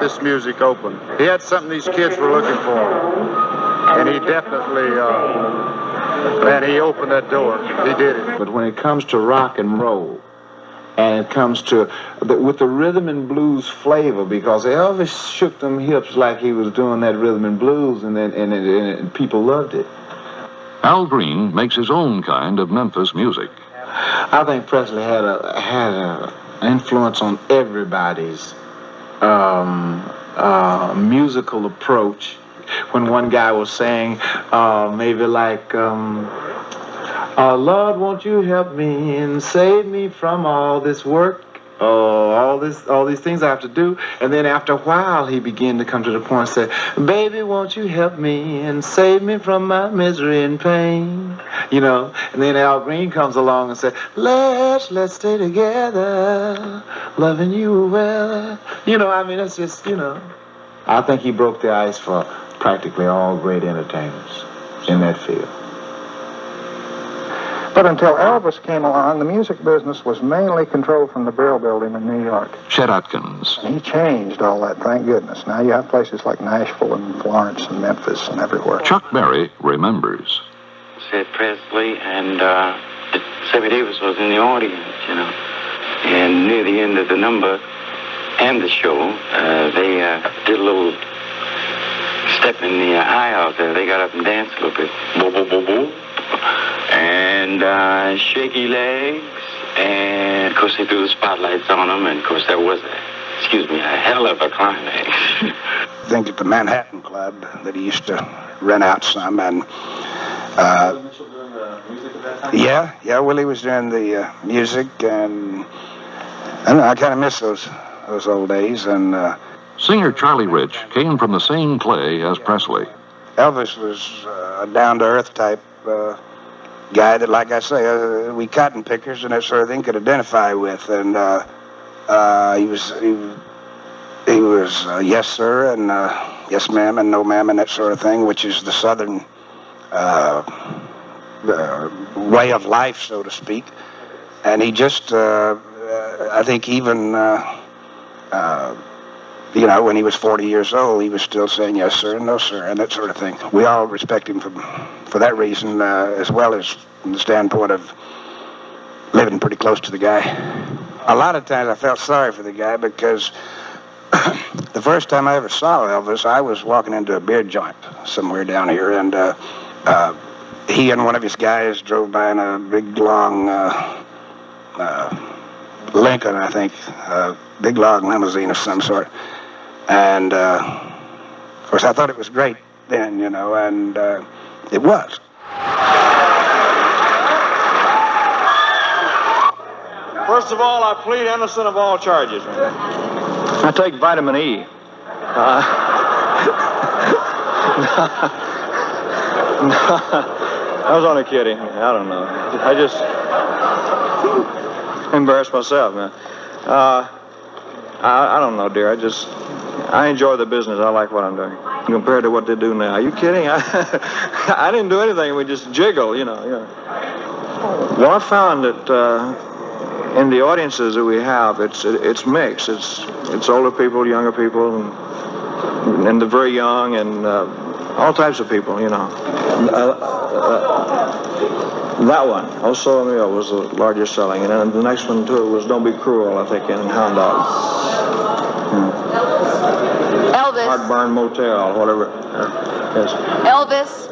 S2: this music open. He had something these kids were looking for, and he definitely, man, he opened that door. He did it.
S3: But when it comes to rock and roll, and it comes to, with the rhythm and blues flavor, because Elvis shook them hips like he was doing that rhythm and blues, and people loved it.
S11: Al Green makes his own kind of Memphis music.
S3: I think Presley had a influence on everybody's musical approach. When one guy was saying, maybe like, Lord, won't you help me and save me from all this work, all these things I have to do. And then after a while, he began to come to the point and say, baby, won't you help me and save me from my misery and pain? You know, and then Al Green comes along and says, let's stay together, loving you well. You know, I mean, it's just, you know. I think he broke the ice for practically all great entertainers in that field.
S14: But until Elvis came along, the music business was mainly controlled from the Brill Building in New York.
S11: Chet Atkins.
S14: And he changed all that, thank goodness. Now you have places like Nashville and Florence and Memphis and everywhere.
S11: Chuck Berry remembers.
S25: Said Presley, and Sammy Davis was in the audience, you know. And near the end of the number and the show, they did a little step in the aisle there. They got up and danced a little bit. Boo, boo, boo, boo. And shaky legs, and of course they threw the spotlights on them, and of course that was a hell of a climax.
S26: I think at the Manhattan Club that he used to rent out some, and yeah, Willie was doing the music, and I don't know, I kind of miss those old days. And
S11: Singer Charlie Rich came from the same clay as Presley.
S26: Elvis was a down-to-earth type guy that, like I say, we cotton pickers and that sort of thing could identify with, and he was yes sir and yes ma'am and no ma'am and that sort of thing, which is the Southern way of life, so to speak. And he just, I think even, you know, when he was 40 years old, he was still saying yes sir and no sir and that sort of thing. We all respect him for that reason, as well as from the standpoint of living pretty close to the guy. A lot of times I felt sorry for the guy because the first time I ever saw Elvis, I was walking into a beer joint somewhere down here, and he and one of his guys drove by in a big, long Lincoln, I think, big, long limousine of some sort. And, of course, I thought it was great then, you know, and it was.
S27: First of all, I plead innocent of all charges. I take vitamin E. I was only kidding. I don't know. I just embarrassed myself, man. I don't know, dear. I enjoy the business. I like what I'm doing compared to what they do now. Are you kidding? I didn't do anything. We just jiggle, you know. Well, I found that in the audiences that we have, it's mixed. It's older people, younger people, and the very young, and all types of people, you know. That one, Also Emil, was the largest selling, and then the next one to it was Don't Be Cruel, I think, in Hound Dog.
S23: Elvis.
S27: Heartburn Motel, whatever. Yes.
S23: Elvis.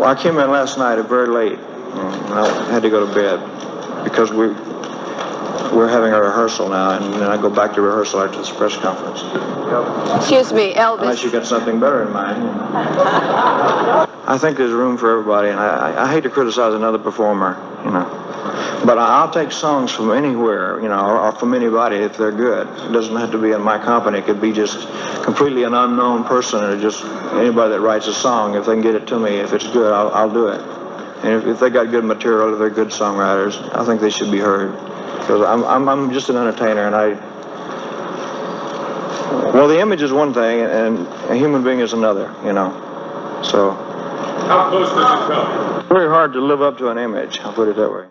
S27: I came in last night very late. I had to go to bed because we're having a rehearsal now, and then I go back to rehearsal after this press conference.
S23: Excuse me, Elvis.
S27: Unless you got something better in mind. I think there's room for everybody, and I hate to criticize another performer, you know. But I'll take songs from anywhere, you know, or from anybody if they're good. It doesn't have to be in my company. It could be just completely an unknown person, or just anybody that writes a song. If they can get it to me, if it's good, I'll do it. And if they got good material, if they're good songwriters, I think they should be heard. Because I'm just an entertainer, and well, the image is one thing, and a human being is another, you know. So.
S28: How close does it come?
S27: Very hard to live up to an image, I'll put it that way.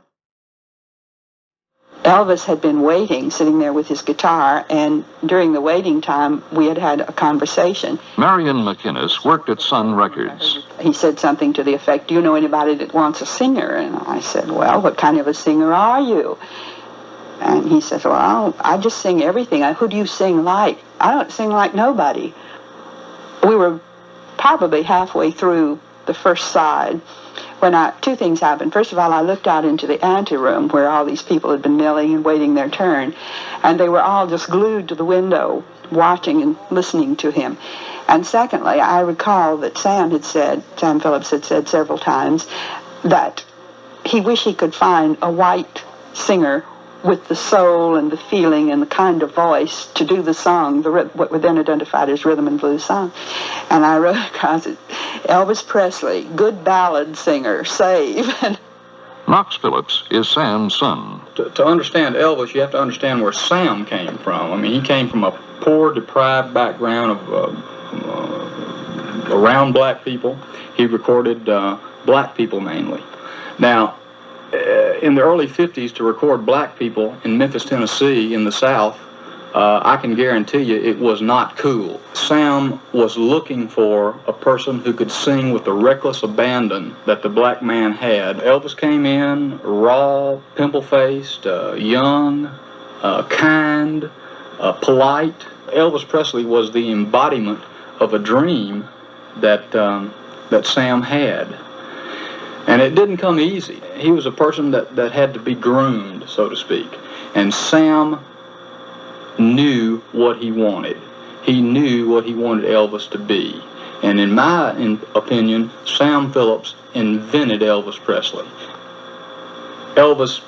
S6: Elvis had been waiting, sitting there with his guitar, and during the waiting time, we had had a conversation.
S11: Marion McInnes worked at Sun Records.
S6: He said something to the effect, "Do you know anybody that wants a singer?" And I said, "Well, what kind of a singer are you?" And he said, "Well, I just sing everything. Who do you sing like?" "I don't sing like nobody." We were probably halfway through the first side when two things happened. First of all, I looked out into the anteroom where all these people had been milling and waiting their turn, and they were all just glued to the window, watching and listening to him. And secondly, I recall that Sam Phillips had said several times that he wished he could find a white singer with the soul and the feeling and the kind of voice to do the song, what were then identified as rhythm and blues song. And I wrote across it, "Elvis Presley, good ballad singer, save."
S11: Knox Phillips is Sam's son.
S12: To understand Elvis, you have to understand where Sam came from. I mean, he came from a poor, deprived background of around black people. He recorded black people mainly. Now, in the early 50s, to record black people in Memphis, Tennessee, in the South, I can guarantee you it was not cool. Sam was looking for a person who could sing with the reckless abandon that the black man had. Elvis came in raw, pimple-faced, young, kind, polite. Elvis Presley was the embodiment of a dream that Sam had. And it didn't come easy. He was a person that had to be groomed, so to speak. And Sam knew what he wanted. He knew what he wanted Elvis to be. And in my opinion, Sam Phillips invented Elvis Presley. Elvis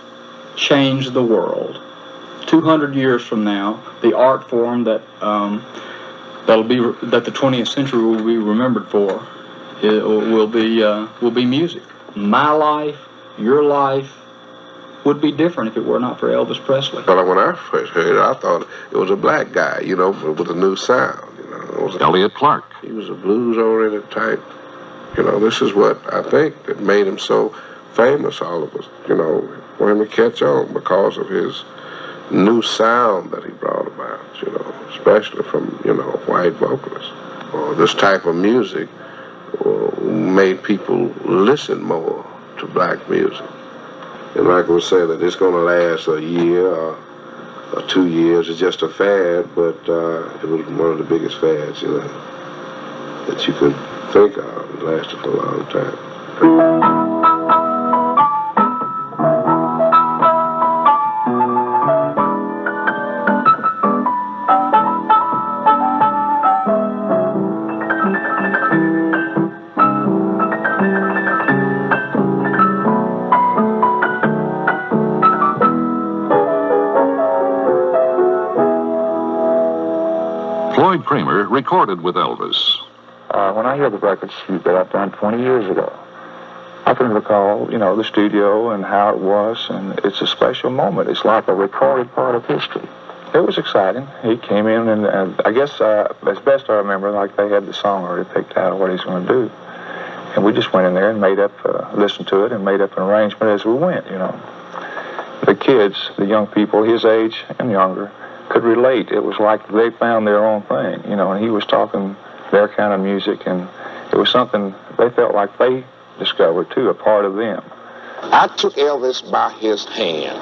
S12: changed the world. 200 years from now, the art form that the 20th century will be remembered for will be music. My life, your life, would be different if it were not for Elvis Presley.
S13: Well, when I first heard it, I thought it was a black guy, with a new sound.
S11: Elliot Clark.
S13: He was a blues-oriented type. This is what I think that made him so famous, all of us, for him to catch on because of his new sound that he brought about, especially from, white vocalists. This type of music made people listen more to black music. And like I was saying, that it's going to last a year or 2 years. It's just a fad, but it was one of the biggest fads, that you could think of. It lasted for a long time.
S11: Floyd Kramer recorded with Elvis.
S27: When I hear the record shoot that I've done 20 years ago, I can recall, the studio and how it was, and it's a special moment. It's like a recorded part of history. It was exciting. He came in, and I guess, as best I remember, like they had the song already picked out of what he's going to do. And we just went in there and listened to it and made up an arrangement as we went, The kids, the young people, his age and younger, could relate. It was like they found their own thing, and he was talking their kind of music, and it was something they felt like they discovered, too, a part of them.
S15: I took Elvis by his hand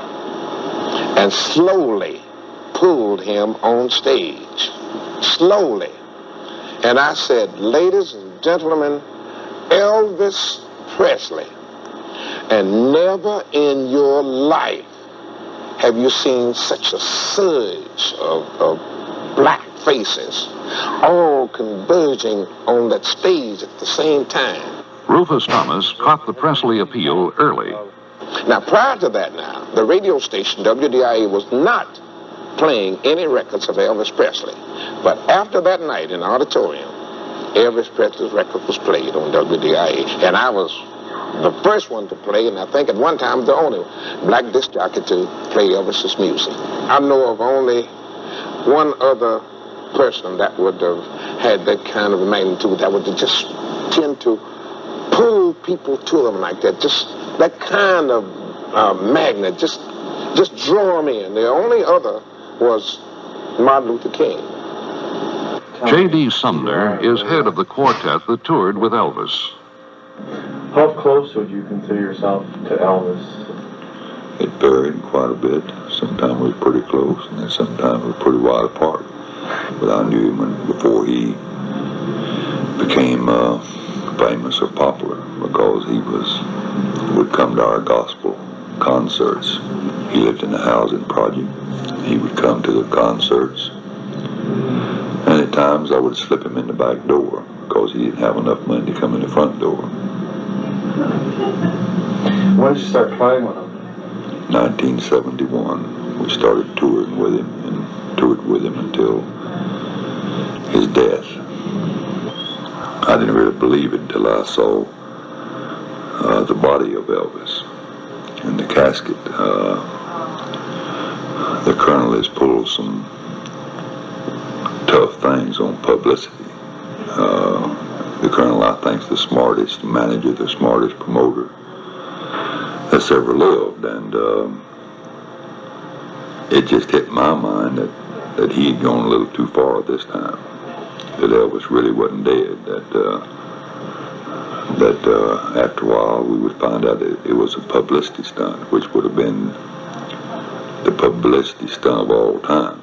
S15: and slowly pulled him on stage. Slowly. And I said, "Ladies and gentlemen, Elvis Presley. And never in your life have you seen such a surge of black faces all converging on that stage at the same time."
S11: Rufus Thomas caught the Presley appeal early.
S15: Now, prior to that the radio station, WDIA, was not playing any records of Elvis Presley. But after that night in the auditorium, Elvis Presley's record was played on WDIA. And I was the first one to play, and I think at one time the only black disc jockey to play Elvis's music. I know of only one other person that would have had that kind of a magnitude, that would just tend to pull people to them like that. Just that kind of magnet, just just draw them in. The only other was Martin Luther King.
S11: J.D. Sumner is head of the quartet that toured with Elvis.
S1: How close would you consider yourself to Elvis?
S5: It varied quite a bit. Sometimes we were pretty close, and then sometimes we were pretty wide apart. But I knew him before he became famous or popular, because he would come to our gospel concerts. He lived in the housing project. He would come to the concerts, and at times I would slip him in the back door because he didn't have enough money to come in the front door.
S1: When did you start playing with him?
S5: 1971. We started touring with him and toured with him until his death. I didn't really believe it until I saw the body of Elvis in the casket. The colonel has pulled some tough things on publicity. The colonel, I think, is the smartest manager, the smartest promoter that's ever lived, and it just hit my mind that he had gone a little too far this time. That Elvis really wasn't dead. That after a while we would find out that it was a publicity stunt, which would have been the publicity stunt of all times.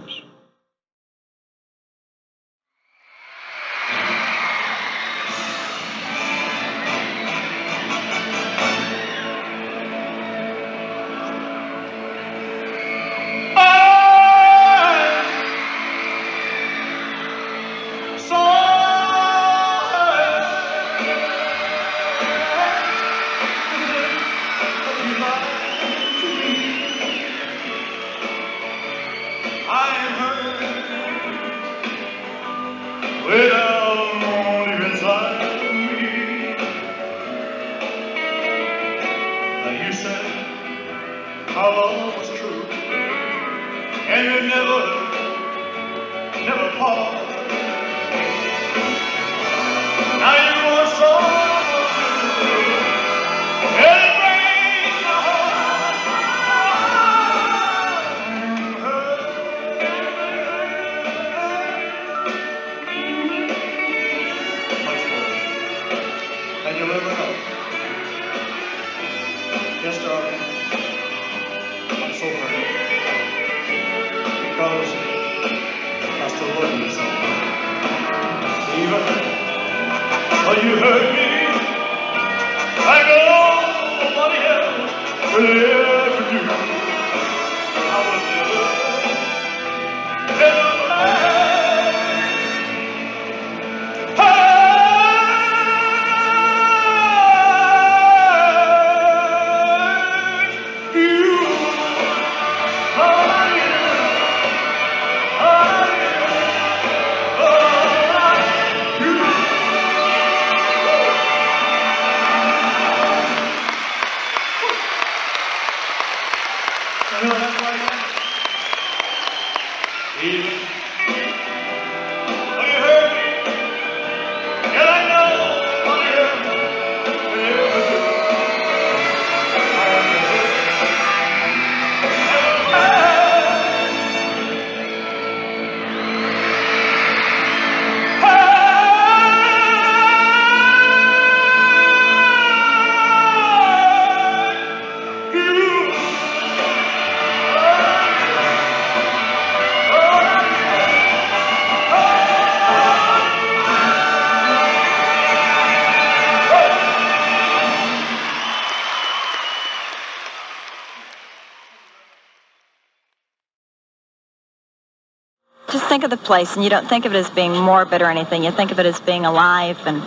S9: Just think of the place, and you don't think of it as being morbid or anything. You think of it as being alive and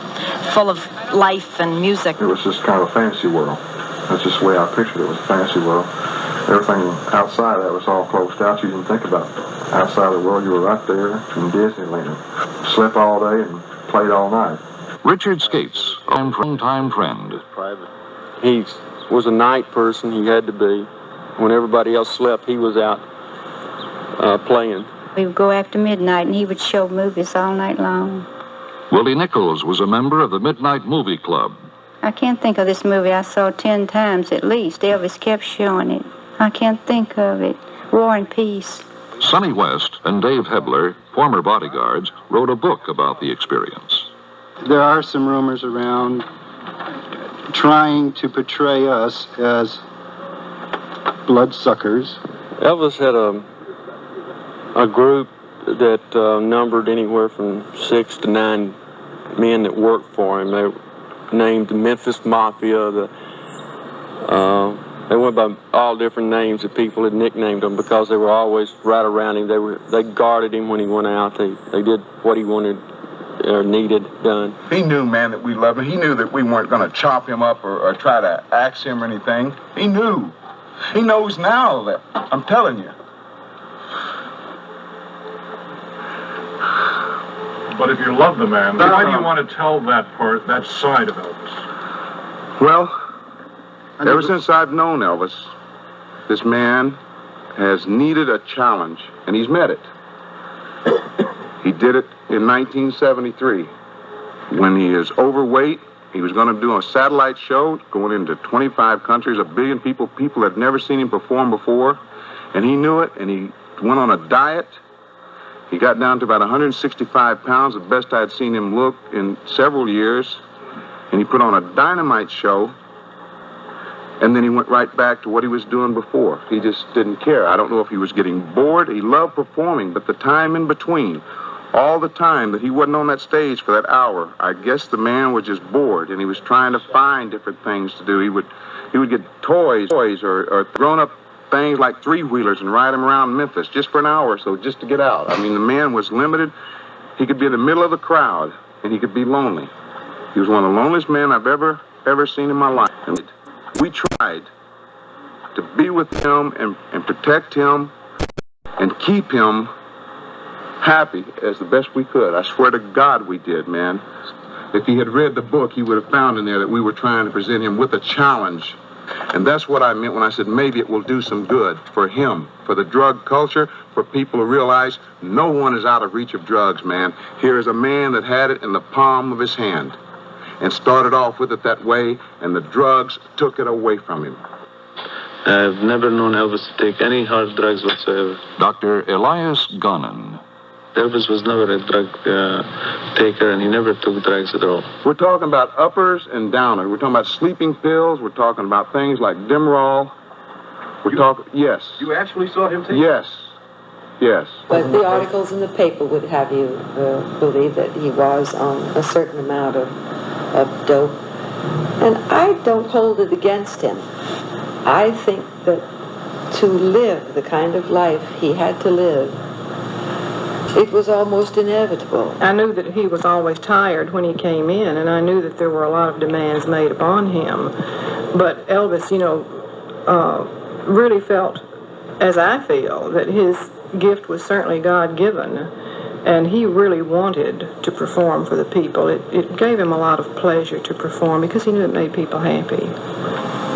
S9: full of life and music.
S1: It was just kind of a fantasy world. That's just the way I pictured it. It was a fantasy world. Everything outside of that was all closed out. You didn't think about it. Outside of the world, you were right there in Disneyland. Slept all day and played all night.
S11: Richard Skates, a time friend.
S16: He was a night person. He had to be. When everybody else slept, he was out playing.
S24: We would go after midnight, and he would show movies all night long.
S11: Willie Nichols was a member of the Midnight Movie Club.
S24: I can't think of this movie I saw 10 times at least. Elvis kept showing it. I can't think of it. War and Peace.
S11: Sonny West and Dave Hebler, former bodyguards, wrote a book about the experience.
S4: There are some rumors around trying to portray us as bloodsuckers.
S16: Elvis had a group that numbered anywhere from 6 to 9 men that worked for him. They were named the Memphis Mafia. They went by all different names that people had nicknamed them because they were always right around him. They guarded him when he went out. They did what he wanted or needed done.
S7: He knew, man, that we loved him. He knew that we weren't going to chop him up or try to axe him or anything. He knew. He knows now that. I'm telling you.
S10: But if you love the man, why do you want to tell that side of Elvis?
S7: Well, ever since I've known Elvis, this man has needed a challenge, and he's met it. He did it in 1973. When he is overweight, he was going to do a satellite show going into 25 countries, 1 billion people. People had never seen him perform before, and he knew it, and he went on a diet. He got down to about 165 pounds, the best I'd seen him look in several years, and he put on a dynamite show, and then he went right back to what he was doing before. He just didn't care. I don't know if he was getting bored. He loved performing, but the time in between, all the time that he wasn't on that stage for that hour, I guess the man was just bored, and he was trying to find different things to do. He would get toys or grown-up things like three-wheelers and ride them around Memphis just for an hour or so, just to get out. I mean, the man was limited. He could be in the middle of the crowd, and he could be lonely. He was one of the loneliest men I've ever seen in my life. And we tried to be with him and protect him and keep him happy as the best we could. I swear to God we did, man. If he had read the book, he would have found in there that we were trying to present him with a challenge. And that's what I meant when I said maybe it will do some good for him, for the drug culture, for people to realize no one is out of reach of drugs, man. Here is a man that had it in the palm of his hand and started off with it that way, and the drugs took it away from him.
S17: I've never known Elvis to take any hard drugs whatsoever.
S11: Dr. Elias Gunnan.
S17: Elvis was never a drug taker, and he never took drugs at all.
S7: We're talking about uppers and downers. We're talking about sleeping pills. We're talking about things like Demerol. Yes.
S10: You actually saw him take?
S7: Yes. Yes.
S18: But the articles in the paper would have you believe that he was on a certain amount of dope. And I don't hold it against him. I think that to live the kind of life he had to live, it was almost inevitable.
S19: I knew that he was always tired when he came in, and I knew that there were a lot of demands made upon him. But Elvis, really felt, as I feel, that his gift was certainly God-given, and he really wanted to perform for the people. It gave him a lot of pleasure to perform because he knew it made people happy.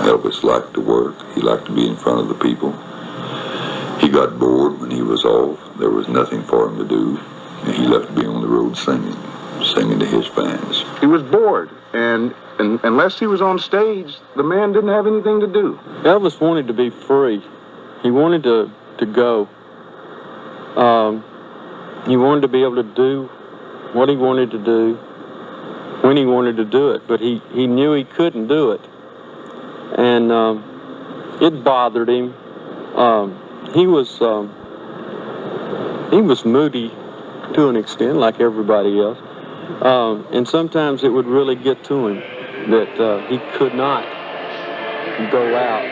S5: Elvis liked to work. He liked to be in front of the people. He got bored when he was off. There was nothing for him to do. And he left to be on the road singing to his fans.
S7: He was bored, and unless he was on stage, the man didn't have anything to do.
S16: Elvis wanted to be free. He wanted to go. He wanted to be able to do what he wanted to do when he wanted to do it, but he knew he couldn't do it. And it bothered him. He was moody to an extent, like everybody else. And sometimes it would really get to him that he could not go out.